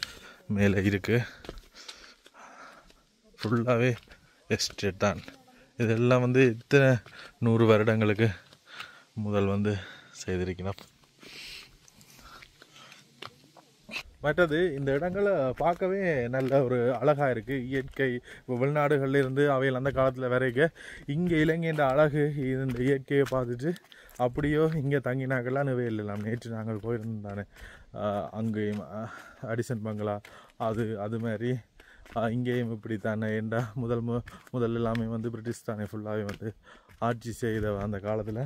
மேலே இருக்குது. ஃபுல்லாகவே எஸ்டேட் தான். இதெல்லாம் வந்து இத்தனை 100 வருடங்களுக்கு முதல் வந்து செய்திருக்கணும். மற்றது இந்த இடங்களை பார்க்கவே நல்ல ஒரு அழகாக இருக்குது. இயற்கை வெளிநாடுகளில் இருந்து அவையில் அந்த காலத்தில் வரைக்கும் இங்கே இலங்கைன்ற அழகு இந்த இயற்கையை பார்த்துட்டு அப்படியோ இங்கே தங்கினாக்கெல்லாம் வேலாம். நேற்று நாங்கள் போயிருந்தானே அங்கேயும் அடிசன் பங்களா அது மாதிரி இங்கேயும் இப்படி தானே. ஏண்டா முதல் எல்லாமே வந்து பிரிட்டிஷ் தானே ஃபுல்லாகவே வந்து ஆட்சி செய்த அந்த காலத்தில்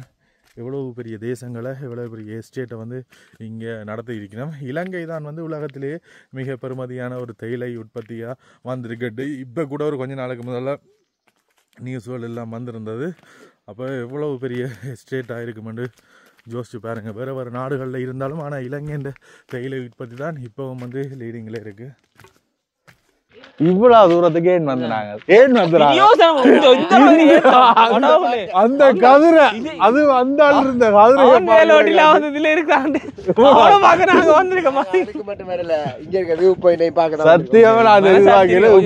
எவ்வளவு பெரிய தேசங்களை எவ்வளோ பெரிய எஸ்டேட்டை வந்து இங்கே நடத்தி இருக்கணும். இலங்கை தான் வந்து உலகத்திலேயே மிக பெருமதியான ஒரு தேயிலை உற்பத்தியாக வந்திருக்கட்டு. இப்போ கூட ஒரு கொஞ்ச நாளுக்கு முதல்ல நியூஸ்கள் எல்லாம் வந்திருந்தது. அப்போ எவ்வளவு பெரிய எஸ்டேட்டாக இருக்குமென்று யோசிச்சு பாருங்கள். வேறு நாடுகளில் இருந்தாலும் ஆனால் இலங்கைன்ற தேயிலை உற்பத்தி தான் இப்போவும் வந்து லீடிங்கில் இருக்குது. இவ்வளவு தூரத்துக்கு ஏன் வந்தாங்க அந்த கதிரை அது வந்தால் இருந்த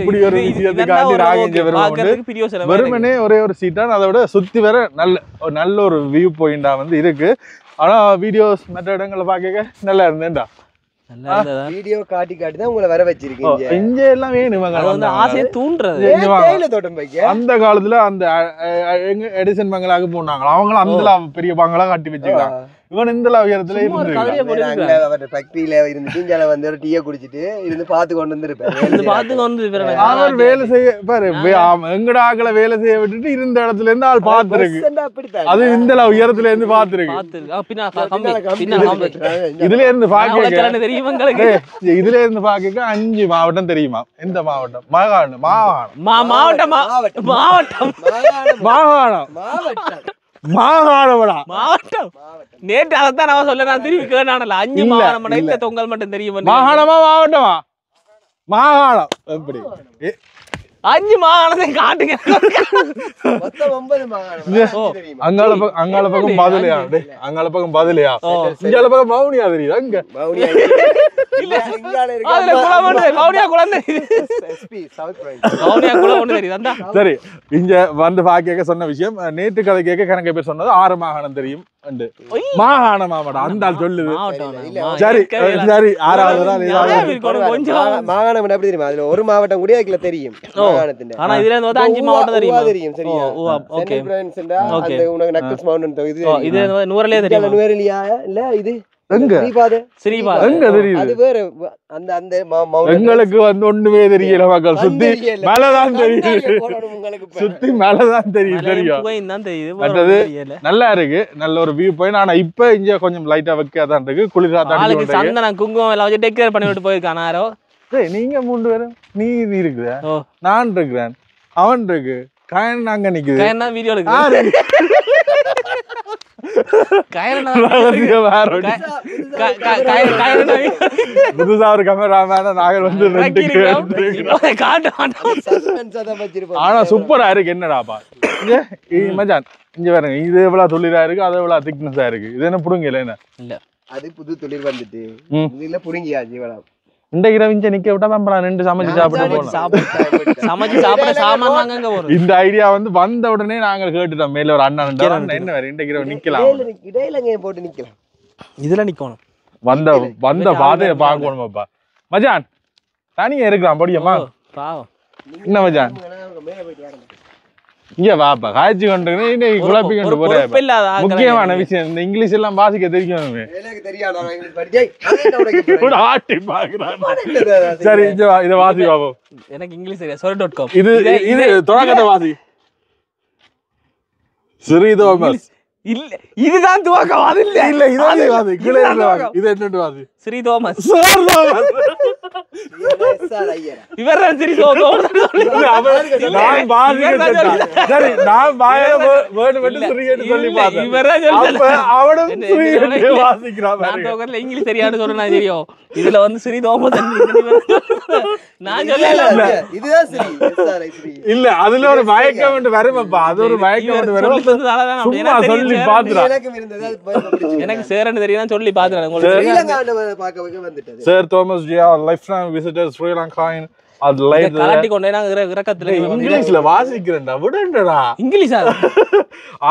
இப்படி ஒரு விஷயத்துக்காண்டி வெறுமனே ஒரே ஒரு சீட்டான் அதை விட சுத்தி வர நல்ல ஒரு வியூ பாயிண்டா வந்து இருக்கு. ஆனா வீடியோஸ் மற்ற இடங்களை பார்க்க நல்லா இருந்தேன்டா. வீடியோ காட்டி தான் உங்களை வர வச்சிருக்கீங்க. இங்க எல்லாம் வேணும் ஆசையை தூண்டுறது. அந்த காலத்துல அந்த எடிசன் பங்களாக்கு போனாங்க. அவங்களும் அந்த பெரிய பங்களா கட்டி வச்சுக்கிறாங்க. இவன் இந்த உயரத்துல ஃபேக்டரியில இருந்து வந்து ஒரு டீயை குடிச்சிட்டு இருந்து பார்த்து கொண்டு வந்துருப்பேன். அவர் வேலை செய்ய பாரு எங்கட ஆக்களை வேலை செய்ய விட்டுட்டு இருந்த இடத்துல இருந்து ஆள் பாத்துருக்கு. அது இந்த உயரத்துல இருந்து பாத்துருக்கு. இதுல இருந்து பாக்க இதுல இருந்து பாக்க 5 மாவட்டம் தெரியுமா? எந்த மாவட்டம்? மாகாணம் மாவட்டம். நேற்று அதைத்தான் நான் சொல்ல நான் திருப்பி கேட்டானல 5 மாகாணம் இல்ல தொங்கல் மட்டும் தெரியும். மாகாணமா மாவட்டமா? மாகாணம் எப்படி 5 மாகாணத்தை காட்டுங்க. அங்கால பக்கம் பதிலையா? அங்கால பக்கம் பதிலையா? இங்கால பக்கம் மௌனியா தெரியுதா? இங்க சரி, இங்க வந்து பாக்க சொன்ன விஷயம் நேற்று கதை கேட்க கணக்கு பேர் சொன்னது 6 மாகாணம் தெரியும். மாகாணம் மாவட்டம் அந்த ஆள் சொல்லுது. சரி சரி 6வது மாகாணம் எப்படி தெரியுமா? அதுல ஒரு மாவட்டம் கூட அதுல தெரியும். ஆனா இதுல இருந்து 5 மாவட்டம் தெரியும். சரியா? ஓகே அந்த உனக்கு நக்கல்ஸ் மவுண்டன் இது நூறலே தெரியும். நூறலியா இல்ல இது எங்களுக்கு வந்து ஒண்ணுமே தெரியல. மக்கள் சுத்தி மேலதான் தெரியுது. சுத்தி மேலதான் தெரியும். நல்லா இருக்கு. நல்ல ஒரு வியூ பாயிண்ட். ஆனா இப்ப இங்க கொஞ்சம் லைட்டா வைக்காதான் இருக்கு. குளிரா சந்தனம் குங்குமம் எல்லாம் வச்சு டெக்கரேட் பண்ணி விட்டு போயிருக்கானாரோ. நீங்க 3 பேரும் நீ இருக்கிற, நான் இருக்கிறேன், அவன் இருக்கு, காயன் அங்க நிக்குது. வீடியோ புதுசா ஒரு கேமராமேன நாங்கள் வந்து ஆனா சூப்பரா இருக்கு. என்னடாப்பா மச்சான் இங்க பாருங்க. இது எவ்வளவு துளிரா இருக்கு, அது எவ்வளவு திக்னஸா இருக்கு. இது என்ன புடுங்கல? என்ன இல்ல அது புது துளிர் வந்துட்டு இதுல புடுங்கியாச்சு. இவ்வளவு இந்த இங்க நிக்க விட்டா பம்பலாம் 2 சமைச்சு சாப்பிட சாமான் வாங்க வரும். இந்த ஐடியா வந்து வந்த உடனே நாங்க கேட்டுட்டோம். மேல ஒரு அண்ணன் என்ன வேற இந்த கிரோ நிக்கலாம், இடையில அங்க போட்டு நிக்கலாம். இதுல நிக்கணும். வந்த பாதைய பார்க்கணுமாப்பா. மச்சான் தனியா இருக்கான் படியம்மா. பாவம் என்ன மச்சான் இங்க வாப்பா காய்ச்சி கொண்டு குழப்பி கொண்டு போற. முக்கியமான விஷயம் இந்த இங்கிலீஷ் எல்லாம் வாசிக்க தெரியும். சரி இத வாசி பாப்போம். எனக்கு இங்கிலீஷ் தெரியாது. sorry.com இது தொடக்கத்தை வாசி. ஸ்ரீ தோமஸ் இல்ல இதுதான் துவக்கம். அது இல்ல இல்ல இதான் வாசி. கீழே வாசி. இது என்னது வாசி? ஸ்ரீ தோமஸ். சார் தோமஸ் இவர் ஸ்ரீ தோமஸ். நான் வாசிக்க சரி நான் வாய வேர்ட் மட்டும் ஸ்ரீன்னு சொல்லி பார்த்தேன். இவர் சொல்ல அவனும் ஸ்ரீன்னு வாசிக்கிறான். நான் தோக்கல இங்கிலீஷ் சரியானு சொல்றேன் தெரியும். இதுல வந்து ஸ்ரீ தோமஸ் நான் சொல்லல. இதுதான் ஸ்ரீ எஸ்ஆர்ஐ ஸ்ரீ இல்ல அதுல ஒரு மயக்கம் வந்து வருமப்பா. அது ஒரு மயக்கம் வந்து வரும். சும்மா சொல்லி பாத்துறா. எனக்கு சேரன்னு தெரியும் சொல்லி பாத்துறேன். ஸ்ரீலங்கால பார்க்க வந்துட்டது. Sir Thomas J. our lifelong visitors Sri Lanka in அது லைட் கலாட்டி கொண்டே நாங்க இறக்கத்துல இங்கிலீஷ்ல வாசிக்கிறேன்டா விடுண்டா இங்கிலீஷா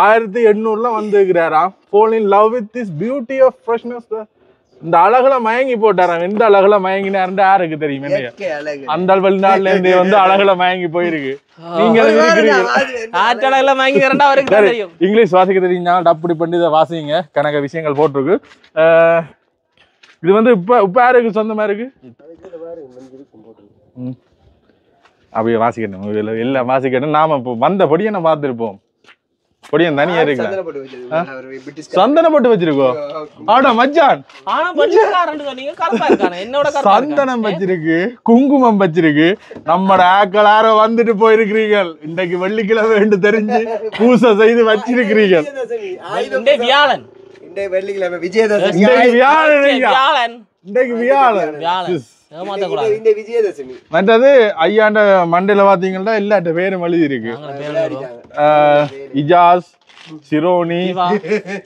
1800ல வந்துக்கிறாராம் fall in love with this beauty of freshness இந்த அழகுல மயங்கி போட்டாராம் எந்த அழகுல மயங்கினாருன்னு யாருக்கு தெரியும் அந்த வெளிநாட்டுல இருந்து வந்து அழகுல மயங்கி போயிருக்கு நீங்க அழகுல மயங்கி தெரியும் இங்கிலீஷ் வாசிக்க தெரியுங்க டப்புடி பண்ணி இதை வாசிங்க கணக்க விஷயங்கள் போட்டிருக்கு இது வந்து இப்ப யாருக்கு சொந்தமா இருக்கு அப்படியே வாசிக்கணும் எல்லாம் வாசிக்கணும் நாம இப்போ வந்த பொடியை நம்ம பார்த்துருப்போம் பொடியன் தனியா இருக்கு சந்தனம் போட்டு வச்சிருக்கோம் ஆடா மச்சான் சந்தனம் வச்சிருக்கு குங்குமம் வச்சிருக்கு நம்ம ஆக்களார வந்துட்டு போயிருக்கிறீர்கள் இன்றைக்கு வெள்ளிக்கிழமை என்று தெரிஞ்சு பூசை செய்து வச்சிருக்கிறீர்கள் வியாழன் மற்றது ஐயாண்ட மண்டையில பாத்தீங்கன்னா எல்லாட்ட பேரும் எழுதி இருக்கு இஜாஸ் சிரோனி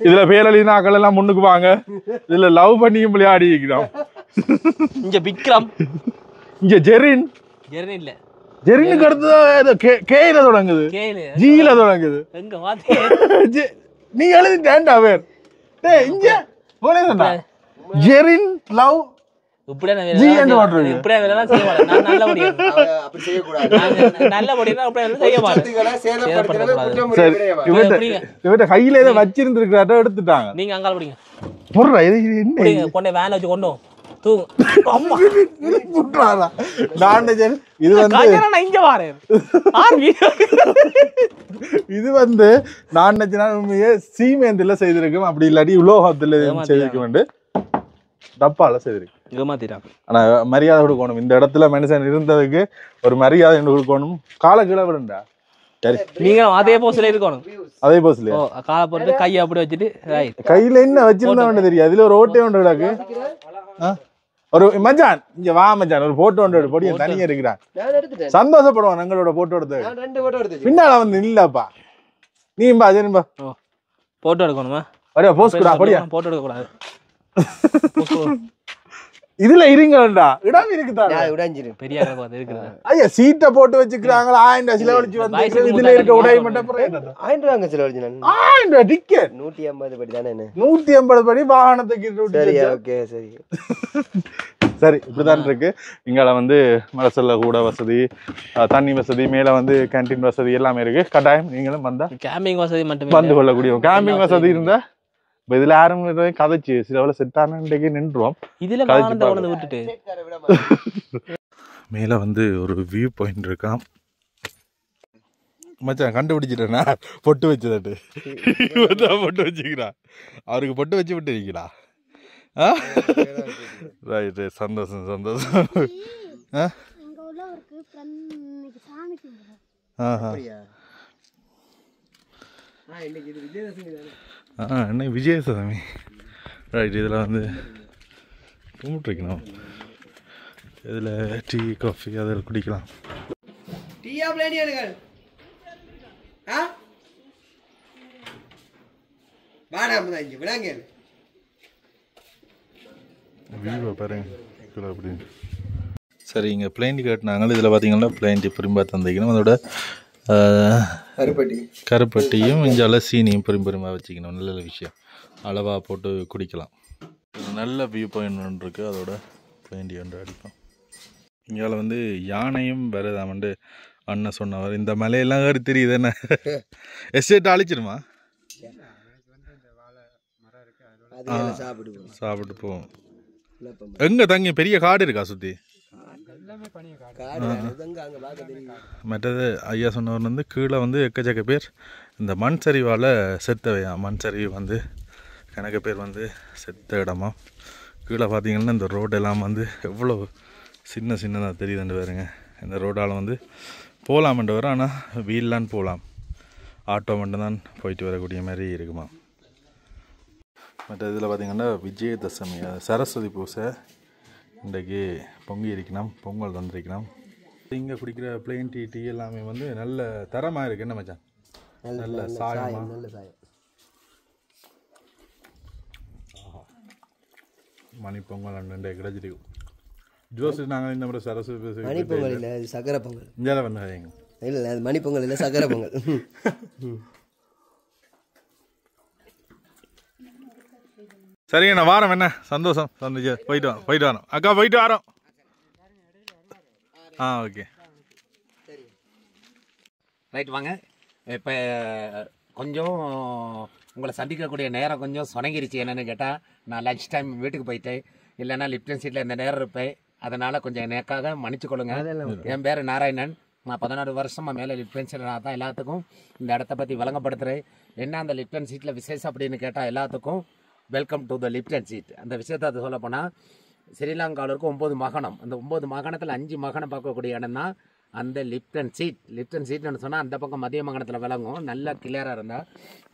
இதுல பேரழினாக்கள் எல்லாம் முன்னுக்கு வாங்க இதுல லவ் பண்ணியும் விளையாடி இருக்கிறோம் இங்க விக்ரம் இங்க ஜெரின் இல்ல ஜெரினுக்கு அடுத்தது கேல தொடங்குது ஜீல தொடங்குது நீ எழுதிட்டேன்டா பேர் இங்க போனேன்டா ஜெரின் லவ் கையில ஏதோ வச்சிருந்திருக்கிறாட்ட எடுத்துட்டாங்க நீங்க அங்கால படிங்க வேன் வச்சு கொண்டோம் இது வந்து நான் சீமேந்தில செய்திருக்கும் அப்படி இல்லாட்டி உலோகத்துல செய்திருக்க வேண்டும் டப்பால செய்திருக்கு ஆனா மரியாதை கொடுக்கணும் இந்த இடத்துல மனுஷன் இருந்ததுக்கு ஒரு மரியாதை கொடுக்கணும் கால கீழே விடுண்டா நீங்க அதே போஸ்ல இருக்கணும் அதே போஸ்ல காலை போட்டு கையை அப்படி வச்சுட்டு கையில என்ன வச்சிருந்தா தெரியும் அதுல ஒரு ஓட்டே ஒன்று கிடக்கு ஒரு மச்சான் இங்க வா மச்சான் ஒரு போட்டோ ஒன்று பொடிய தனியா இருக்கிறான் சந்தோஷப்படுவான் எங்களோட போட்டோ எடுத்து பின்னால வந்து இல்லப்பா நீம்பா சரிம்பா போட்டோ எடுக்கணுமா வரையா போஸ்ட் கூட பொடியா போட்டோ எடுக்க கூடாது இதுல இருங்கடா இடம் இருக்குதா பெரிய ஐயா சீட்டை போட்டு வச்சுக்கிறாங்களா 1000 செலவழிச்சு வந்து இதுல இருக்க உடை மட்டும் 1000 செலவழிச்சு 1000 டிக்கெட் 150 படி தானே 150 படி வாகனத்துக்கு சரி ஓகே சரி சரி இப்படிதான் இருக்கு இங்கால வந்து மலசல்ல கூட வசதி தண்ணி வசதி மேல வந்து கேண்டீன் வசதி எல்லாமே இருக்கு கட்டாயம் நீங்களும் வந்தா கேம்பிங் வசதி மட்டுமே வந்து கொள்ளக்கூடிய கேம்பிங் வசதி இருந்தா இதுல யாரும் கதைச்சு சில செட் ஆன நின்றுவோம் இதுல விட்டுட்டு மேல வந்து ஒரு வியூ பாயிண்ட் இருக்கான் மச்சான் கண்டுபிடிச்சிட்டேன்னா பொட்டு வச்சதாட்டு பொட்டு வச்சுக்கிறா அவருக்கு பொட்டு வச்சு விட்டு இருக்கீங்களா ரைட்டு சந்தோஷம் சந்தோஷம் என்ன விஜயதசமி ரைட் இதில் வந்து கும்பிட்டுருக்கணும் இதில் டீ காஃபி அதில் குடிக்கலாம் வியூவை பாருங்க அப்படின்னு சரி இங்கே பிளைண்ட் காட்டினாங்க இதில் பார்த்தீங்கன்னா பிளைண்ட் பெரும்பா தந்திக்கணும் அதோட கருப்பட்டியும் இஞ்சால சீனியும் பெரும்பெருமா வச்சுக்கணும் நல்ல விஷயம் அளவாக போட்டு குடிக்கலாம் நல்ல வியூ பாயிண்ட் ஒன்று இருக்குது அதோட பிளைண்டி ஒன்று அடிப்போம் இங்கால வந்து யானையும் வருதாமண்டு அண்ணன் சொன்னவர் இந்த மலையெல்லாம் வேறு தெரியுது என்ன எஸ்டேட் அழிச்சிருமா சாப்பிட்டு போவோம் எங்க தங்கி பெரிய காடு இருக்கா சுற்றி மற்றது ஐயா சொன்னவர் வந்து கீழே வந்து எக்கச்சக்க பேர் இந்த மண் சரிவால் செத்தவையா மண் சரிவு வந்து கணக்க பேர் வந்து செத்த இடமா கீழே பார்த்தீங்கன்னா இந்த ரோடெல்லாம் வந்து எவ்வளோ சின்னதாக தெரியுதுன்னு பாருங்க இந்த ரோடால் வந்து போகலாமன்ற வர ஆனால் வீல்லான்னு போகலாம் ஆட்டோ மட்டும்தான் போயிட்டு வரக்கூடிய மாதிரி இருக்குமா மற்ற இதில் பார்த்திங்கன்னா விஜயதசமி சரஸ்வதி பூசை இன்றைக்கு பொங்கி இருக்கணும் பொங்கல் தந்திருக்கணும் இங்கே குடிக்கிற பிளெயின் டீ எல்லாமே வந்து நல்ல தரமாக இருக்குது என்ன மச்சான் நல்ல சாயம் மணி பொங்கல் அண்ணன் கிடைச்சிருக்கு ஜோஸ் நாங்கள் இந்த முறை சரசு மணிப்பொங்கல் இல்லை, அது சக்கரை பொங்கல். இங்கே பண்ணாதீங்க. இல்லை அது மணிப்பொங்கல் இல்லை, சக்கரை பொங்கல். சரிங்க, நான் வாரம் என்ன சந்தோஷம். போயிட்டு வரோம் அக்கா, போயிட்டு வரோம். Okay right. வாங்க. இப்போ கொஞ்சம் உங்களை சந்திக்கக்கூடிய நேரம் கொஞ்சம் சொனங்கிருச்சு. என்னென்னு கேட்டால், நான் லஞ்ச் டைம் வீட்டுக்கு போயிட்டேன், இல்லைன்னா லிப்டன் சீட்டில் இந்த நேரம் இருப்பேன். அதனால் கொஞ்சம் நேக்காக மன்னிச்சுக்கொள்ளுங்க. என் பேர் நாராயணன். நான் 16 வருஷமாக மேலே லிப்டன் சீட்டில் நான் தான் எல்லாத்துக்கும் இந்த இடத்த பற்றி வழங்கப்படுத்துகிறேன். என்ன அந்த லிப்டன் சீட்டில் விசேஷம் அப்படின்னு கேட்டால், எல்லாத்துக்கும் welcome to the Lipton seat. அந்த விஷயத்தை அது சொல்ல போனால், ஸ்ரீலங்காவில் இருக்க 9 மாகாணம். அந்த 9 மாகாணத்தில் 5 மாகாணம் பார்க்கக்கூடிய இடம் தான் அந்த லிப்டன் சீட். லிப்டன் சீட்னு சொன்னால் அந்த பக்கம் மதிய மாகாணத்தில் விளங்கும். நல்லா கிளியராக இருந்தால்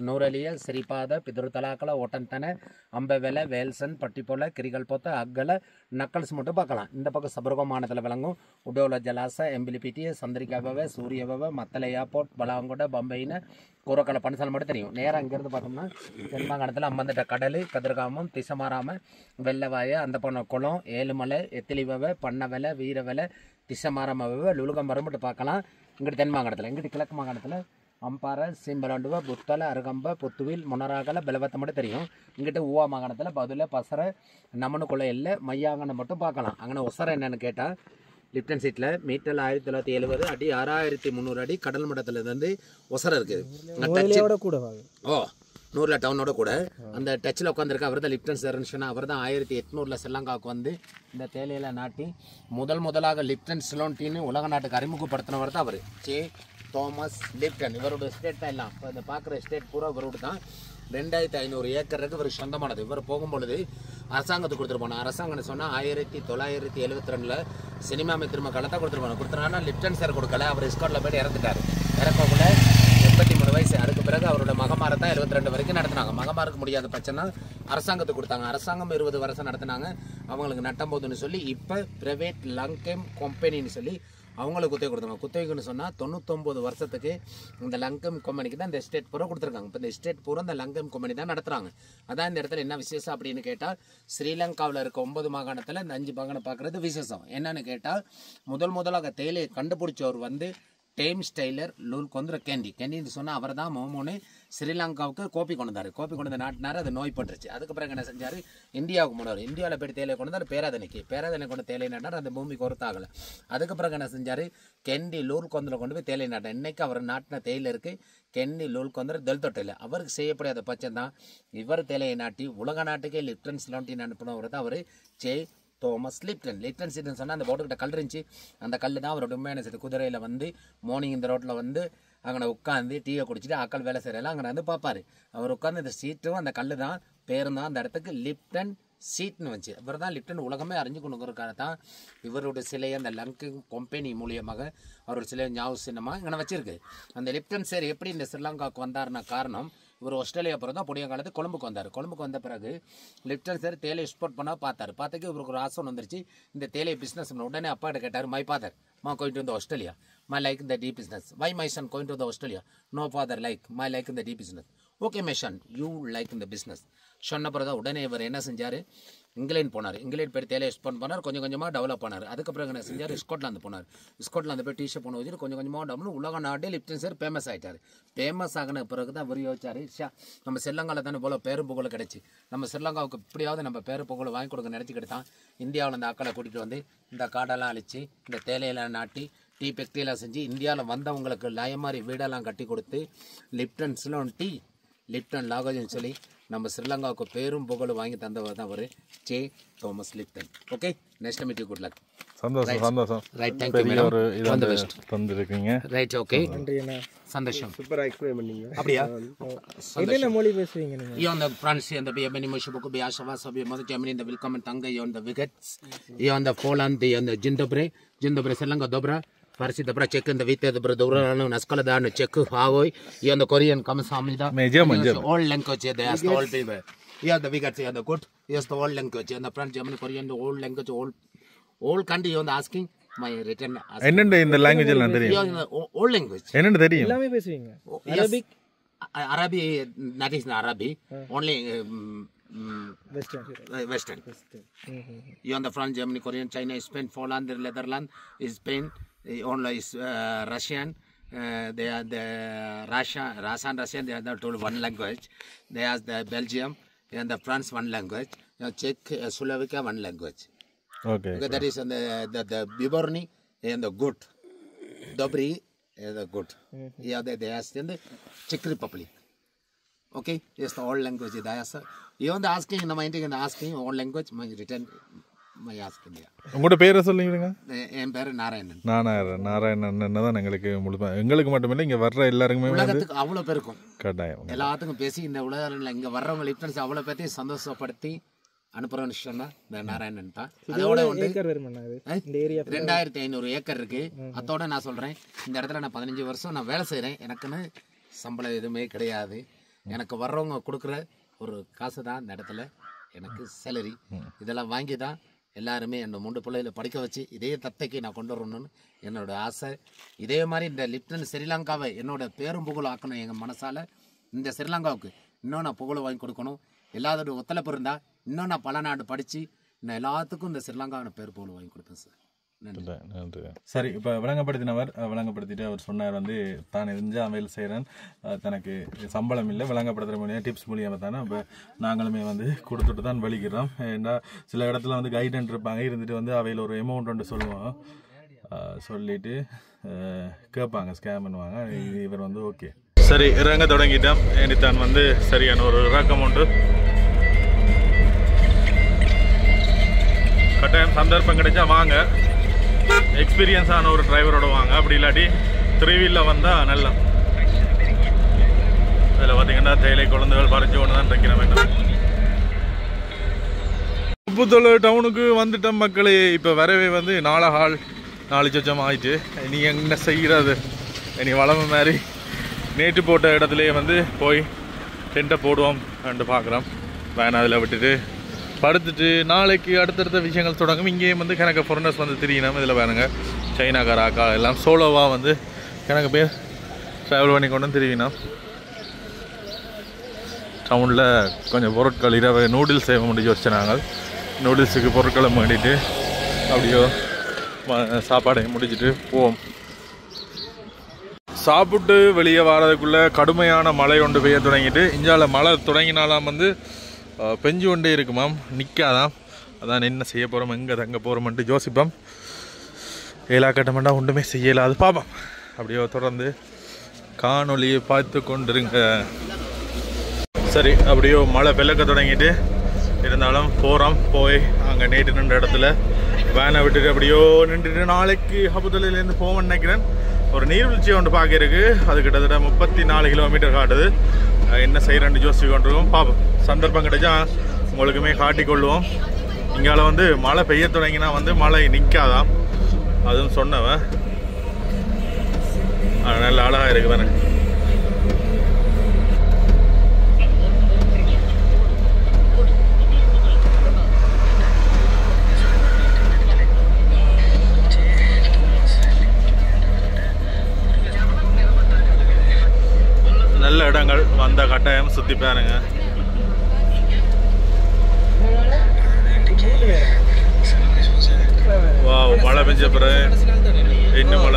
நூரலிய, சிரிப்பாத, பிதுருத்தலாக்கல, ஓட்டன்தனை, அம்பவெலை, வேல்சன், பட்டிப்போல, கிரிகல்பொத்த, அக்கலை, நக்கல்ஸ் மட்டும் பார்க்கலாம். இந்த பக்கம் சபரகம் மாகாணத்தில் விளங்கும். உடோல ஜலாச, எம்பிலிபிட்டி, சந்திரிகாவை, சூரியவை, மத்தலை ஏர்போர்ட், பலாங்கொடை, பம்பைன்னு கூரக்கலை பணிசால் மட்டும் தெரியும். நேராக இங்கேருந்து பார்த்தோம்னா தென்மாகாணத்தில் அம்மந்திட்ட கடல், கதிர்காமம், திசமாராம, வெள்ளவாய, அந்த பொண்ண குளம், ஏழுமலை, எத்திலிவவை, பண்ணவலை, வீரவலை, திசமாராமவை, லுலுகம்பரம் மட்டும் பார்க்கலாம். இங்கிட்டு தென்மாகாணத்தில். இங்கிட்டு கிழக்கு மாகாணத்தில் அம்பாறை, சீம்பலாண்டுவ, புத்தலை, அருகம்பை, புத்துவில், முனராகலை, பெலவத்தை மட்டும் தெரியும். இங்கிட்ட ஊவா மாகாணத்தில் பதுளை, பசறை, நமனுக்குள்ள இல்லை, மையாங்கனை மட்டும் பார்க்கலாம். அங்கே ஒசரை என்னென்னு கேட்டால், லிப்டன் சீட்டில் மீட்டர் 1970 அடி, 6300 அடி கடல் மட்டத்திலேருந்து ஒசரை இருக்குது. கூட ஓ 100 டவுனோட கூட அந்த டச்சில் உட்காந்துருக்க. அவர் தான் லிப்டன் சார்ன்னு அவர் தான் 1800 ஸ்ரீலங்காவுக்கு வந்து இந்த தேயிலையில நாட்டி முதலாக லிப்டன் சிலோன் டீன்னு உலக நாட்டுக்கு அறிமுகப்படுத்தினவர் தான் அவர். J Thomas Lipton. இவரோட ஸ்டேட் தான் எல்லாம். இப்போ இந்த பார்க்குற ஸ்டேட் பூரா இவரோடு தான். 2500 ஏக்கருக்கு இவர் சொந்தமானது. இவர் போகும்பொழுது அரசாங்கத்துக்கு கொடுத்துட்டு போனோம். அரசாங்கம்னு சொன்னால் 1972 சினிமா மித்திரம காலத்தை கொடுத்துட்டு கொடுத்துருவாங்கன்னா லிப்டன் சார் கொடுக்கல. அவர் ஸ்காட்ல போய்ட்டு இறந்துட்டார். இறக்கக்குள்ள 83 வயசு. அதுக்கு பிறகு அவரோட மகமாரை தான் 72 வரைக்கும் நடத்தினாங்க. மகமாருக்கு முடியாத பட்சம்னா அரசாங்கத்துக்கு கொடுத்தாங்க. அரசாங்கம் 20 வருஷம் நடத்தினாங்க. அவங்களுக்கு நட்டம் போதுன்னு சொல்லி இப்போ பிரைவேட் லங்கேம் கம்பெனின்னு சொல்லி அவங்களுக்கு குத்தகை கொடுத்தாங்க. குத்தகைன்னு சொன்னால் 99 வருஷத்துக்கு இந்த லங்கம் கம்பெனிக்கு தான் இந்த எஸ்டேட் பூரா கொடுத்துருக்காங்க. இப்போ இந்த எஸ்டேட் பூரா இந்த லங்கம் கம்பெனி தான் நடத்துகிறாங்க. அதான் இந்த இடத்துல என்ன விசேஷம் அப்படின்னு கேட்டால், ஸ்ரீலங்காவில் இருக்க 9 மாகாணத்தில் இந்த 5 மாகாணம் பார்க்குறது விசேஷம். என்னன்னு கேட்டால், முதலாக தேயிலையை கண்டுபிடிச்சவர் வந்து டேம்ஸ் டெய்லர் லூல்கொந்திர கேண்டின்னு சொன்னால் அவர் தான் மோமோனு ஸ்ரீலங்காவுக்கு கோப்பி கொண்டு வந்தார். கோப்பி கொண்டு வந்து நாட்டினார். அது நோய் பட்டுருச்சு. அதுக்கு பிறகு என்ன செஞ்சார், இந்தியாவுக்கு போனார். இந்தியாவில் போய்ட்டு தேயிலை கொண்டு வந்தார். பேராதனைக்கு கொண்டு தேயிலை நாட்டினார். அந்த பூமிக்கு ஒருத்தாகலை. அதுக்கு பிறகு என்ன செஞ்சார், கெண்டி லூல்கொந்தில் கொண்டு போய் தேயிலை நாட்டினார். இன்றைக்கி அவர் நாட்டின தேயிலை இருக்குது கெண்டி லூல்கொந்திர தெல்தொட்டையில். அவருக்கு செய்யப்படாத பட்சம் தான் இவர் தேயிலையை நாட்டி உலக நாட்டுக்கே லிப்டன் சிலோன்டின் அனுப்பினவர் தான் அவர் ஜே தோமஸ் லிப்டன். லிப்டன் சீட்னு சொன்னால் அந்த போட்டுக்கிட்ட கல் இருந்துச்சு. அந்த கல் தான் அவரோட உண்மையான சீட்டு. குதிரையில் வந்து மார்னிங் இந்த ரோட்டில் வந்து அங்கே உட்காந்து டீயை குடிச்சிட்டு ஆக்கள் வேலை செய்யலாம் அங்கே வந்து பார்ப்பார். அவர் உட்காந்து இந்த சீட்டும் அந்த கல் தான் பேரும் தான் அந்த இடத்துக்கு லிப்டன் சீட்னு வச்சு. இவர் தான் லிப்டன் உலகமே அறிஞ்சு கொண்டுக்கிறக்காக தான் இவரோட சிலையை அந்த லங்கிங் கம்பெனி மூலியமாக அவரோட சிலையை ஞாபக சின்னமாக இங்கே வச்சிருக்கு. அந்த லிப்டன் சார் எப்படி இந்த ஸ்ரீலங்காவுக்கு வந்தாருன்னா காரணம், இவர் ஆஸ்திரேலியா பிறகு தான் புதிய காலத்து கொழும்புக்கு வந்தார். கொழும்புக்கு வந்த பிறகு லிப்டன் சார் தேயிலை எக்ஸ்போர்ட் பண்ணால் பார்த்துக்கு இவருக்கு ஒரு ஆசை வந்துருச்சு இந்த தேயிலை பிஸ்னஸ். உடனே அப்பா கிட்ட கேட்டார், மை ஃபாதர் மா going to the Australia, my like இந்த tea business. Why my son going to the Australia, no father like my like இந்த tea business. Okay my son you like இந்த பிஸ்னஸ் சொன்ன பிறகு உடனே இவர் என்ன செஞ்சார், இங்கிலாந்து போனார். இங்கிலாந்து போய் தேயிலை எக்ஸ்போர்ட் பண்ணார். கொஞ்சம் கொஞ்சமாக டெவலப் பண்ணார். அதுக்கப்புறம் என்ன செஞ்சார், ஸ்காட்லாந்து போனார். ஸ்காட்லாந்து போய் டீஷர்ட் போன வச்சுட்டு கொஞ்சம் கொஞ்சமாக டெவலப் உலக நாட்டே லிப்டன் சார் ஃபேமஸ் ஆகிட்டார். ஃபேமஸ் ஆகின பிறகு தான் இவர் யோசிச்சார், நம்ம ஸ்ரீலங்காவில் தானே போல பேரும் புகழ் கிடச்சி, நம்ம ஸ்ரீலங்காவுக்கு எப்படியாவது நம்ம பேரு புகழ் வாங்கி கொடுக்க நினச்சிக்கிட்டு தான் இந்தியாவில் அந்த ஆக்களை கூட்டிகிட்டு வந்து இந்த காடெல்லாம் அழித்து இந்த தேயிலையெல்லாம் நாட்டி டீ ஃபேக்ட்ரியெல்லாம் செஞ்சு இந்தியாவில் வந்தவங்களுக்கு லய மாதிரி வீடெல்லாம் கட்டி கொடுத்து லிப்டன் சிலோன் டீ, லிப்டன் லாகோஜின்னு சொல்லி நம்ம ஸ்ரீலங்காவுக்கு பேரும் புகழ் வாங்கி தந்தவர் தான் அவர் J Thomas Lipton. Okay, next meet you, good luck. சந்தோஷம். Right, thank you madam. All the best. தந்திருக்கீங்க. Right, okay. நன்றி அண்ணா. சந்தோஷம். சூப்பரா எக்ஸ்பிளைன் பண்ணீங்க. அப்படியா? என்னென்ன மொழி பேசுவீங்க நீங்க? You on the France and the Bienvenue Moshibuku Biashava Sabi Mother Germany the Willkommen Tanga you on the Wickets. You on the Poland the on the Jindobre Selanga Dobra Farsi Dobra check in the Vita the Bradora Naskala Dan check Hawaii. You on the Korean Kamasamida. German. All language they ask all people. Yeah, the Wickets are the good. Yes, the old language and the French, German, Korean, the old language, old country you on the asking. My written என்னென்ன இந்த language எல்லாம் தெரியும்? Old language. என்னென்ன தெரியும்? எல்லாமே பேசுவீங்க. Arabic. Arabic, that is Arabic. Only Western. You on the front, Germany, Korean, China, Spain, Poland, Netherlands, Spain, only is Russian. They are the Russia and Russian. They are the told one language. They are the Belgium and the France one language. Czech, Slovakia one language. Okay. That is on the Biborni and the good. Dobry and the good. Yeah, they are in the Czech Republic. Okay, yes, the old language. Even the asking in the mind and asking all language, my written, my asking. உங்களோட பேரை சொல்லிடுங்க. என் பேர் நாராயணன். நாராயணன் தான் எங்களுக்கு எங்களுக்கு மட்டுமில்லை இங்கே வர்ற எல்லாருக்குமே உலகத்துக்கு அவ்வளோ பேருக்கும் கட்டாயம் எல்லாத்துக்கும் பேசி இந்த உலகில் இங்கே வர்றவங்க லிப்டன்ஸ் அவ்வளோ பேர்த்தையும் சந்தோஷப்படுத்தி அனுப்புகிற விஷயம் தான் இந்த நாராயணன் தான். அதோட வந்து 2500 ஏக்கர் இருக்கு. அதோட நான் சொல்கிறேன், இந்த இடத்துல நான் 15 வருஷம் நான் வேலை செய்கிறேன். எனக்குன்னு சம்பளம் எதுவுமே கிடையாது. எனக்கு வர்றவங்க கொடுக்குற ஒரு காசு தான் இந்த இடத்துல எனக்கு சேலரி. இதெல்லாம் வாங்கி தான் எல்லாருமே என்னோட 3 பிள்ளைகளை படிக்க வச்சு இதே தத்தைக்கு நான் கொண்டு வரணும்னு என்னோட ஆசை. இதே மாதிரி இந்த லிப்டன் ஸ்ரீலங்காவை என்னோட பேரும் புகழ் ஆக்கணும். எங்கள் மனசால் இந்த ஸ்ரீலங்காவுக்கு இன்னும் நான் புகழ் வாங்கி கொடுக்கணும். எல்லாத்தோட ஒத்துழைப்பு இருந்தால் இன்னும் நான் பல நாடு படித்து நான் எல்லாத்துக்கும் இந்த ஸ்ரீலங்காவை பேர் புகழ் வாங்கி கொடுப்பேன் சார். சரி, இப்போ விளங்கப்படுத்திட்டு அவர் சொன்னார் வந்து தான் எரிஞ்சால் வேலை செய்கிறேன், தனக்கு சம்பளம் இல்லை, விளங்கப்படுத்துகிற மூலியம் டிப்ஸ் மூலியமாக தானே இப்போ நாங்களுமே வந்து கொடுத்துட்டு தான் வலிக்கிறோம். ஏன்னா சில இடத்துல வந்து கைடன்ட் இருப்பாங்க, இருந்துட்டு வந்து அவையில் ஒரு அமௌண்ட் ஒன்று சொல்லுவோம், சொல்லிட்டு கேட்பாங்க, ஸ்கேம் பண்ணுவாங்க. இவர் வந்து ஓகே சரி இறங்க தொடங்கிட்டோம். தான் வந்து சரியான ஒரு இறக்கம் உண்டு. கட்டாயம் சந்தர்ப்பம் கிடைச்சா வாங்க, எக்ஸ்பீரியன்ஸான ஒரு டிரைவரோட வாங்க. அப்படி இல்லாட்டி 3 வீலில் வந்தால் நல்லா. அதில் பார்த்தீங்கன்னா தேயிலை குழந்தைகள் பறிச்சு ஒன்று தான் தைக்கிற வேண்டும். உப்புத்தொழு டவுனுக்கு வந்துட்டோம் மக்களே. இப்போ வரவே வந்து 4 சொச்சம் ஆயிடுச்சு. நீ என்ன செய்கிறது, இனி வளமை மாதிரி நேற்று போட்ட இடத்துலையே வந்து போய் டென்ட்டை போடுவோம் ரெண்டு பார்க்குறோம். வேன் அதில் விட்டுட்டு படுத்துட்டு நாளைக்கு அடுத்தடுத்த விஷயங்கள் தொடங்கும். இங்கேயும் வந்து கணக்கு ஃபாரினர்ஸ் வந்து தெரியணும். இதில் பாருங்க சைனாக்கார அக்கா எல்லாம் சோலோவாக வந்து கணக்கு பேர் ட்ராவல் பண்ணி கொண்டு தெரியணும். டவுனில் கொஞ்சம் பொருட்கள் இரவு நூடுல்ஸ் சேவை முடிஞ்சு வச்சுனாங்க. நூடுல்ஸுக்கு பொருட்களை மாட்டிட்டு அப்படியோ சாப்பாடை முடிச்சுட்டு போவோம். சாப்பிட்டு வெளியே வர்றதுக்குள்ளே கடுமையான மழை கொண்டு பெய்ய தொடங்கிட்டு, இந்தியாவில் மழை தொடங்கினாலாம் வந்து பெஞ்சு கொண்டே இருக்குமாம், நிற்காதான். அதான் என்ன செய்ய போகிறோம், எங்கே தங்க போகிறோம்ன்ட்டு யோசிப்போம். ஏலாக்கட்டமெண்டா ஒன்றுமே செய்யலாது பார்ப்போம். அப்படியோ தொடர்ந்து காணொலியை பார்த்து கொண்டிருங்க. சரி, அப்படியோ மழை பெல்லக்க தொடங்கிட்டு இருந்தாலும் போகிறோம். போய் அங்கே நேற்று நின்ற இடத்துல வேனை விட்டுட்டு அப்படியோ நின்றுட்டு நாளைக்கு அபுதாபிலேருந்து போவோம்னு நினைக்கிறேன். ஒரு நீர்வீழ்ச்சி ஒன்று பார்க்கறதுக்கு அது கிட்டத்தட்ட 34 கிலோமீட்டர் காட்டுது. என்ன செய்கிறேன்னு யோசிச்சு கொண்டிருக்கோம். பார்ப்போம், சந்தர்ப்பம் கிடைச்சா உங்களுக்குமே காட்டிக்கொள்ளுவோம். இங்கால வந்து மழை பெய்ய தொடங்கினா வந்து மழை நிற்காதான், அதுவும் சொன்னவன். நல்ல அழகாக இருக்கு தானே. நல்ல இடங்கள் வந்த கட்டாயம் சுற்றி பாருங்க. வா, மழை பெஞ்ச பிறகு இன்னும் மழை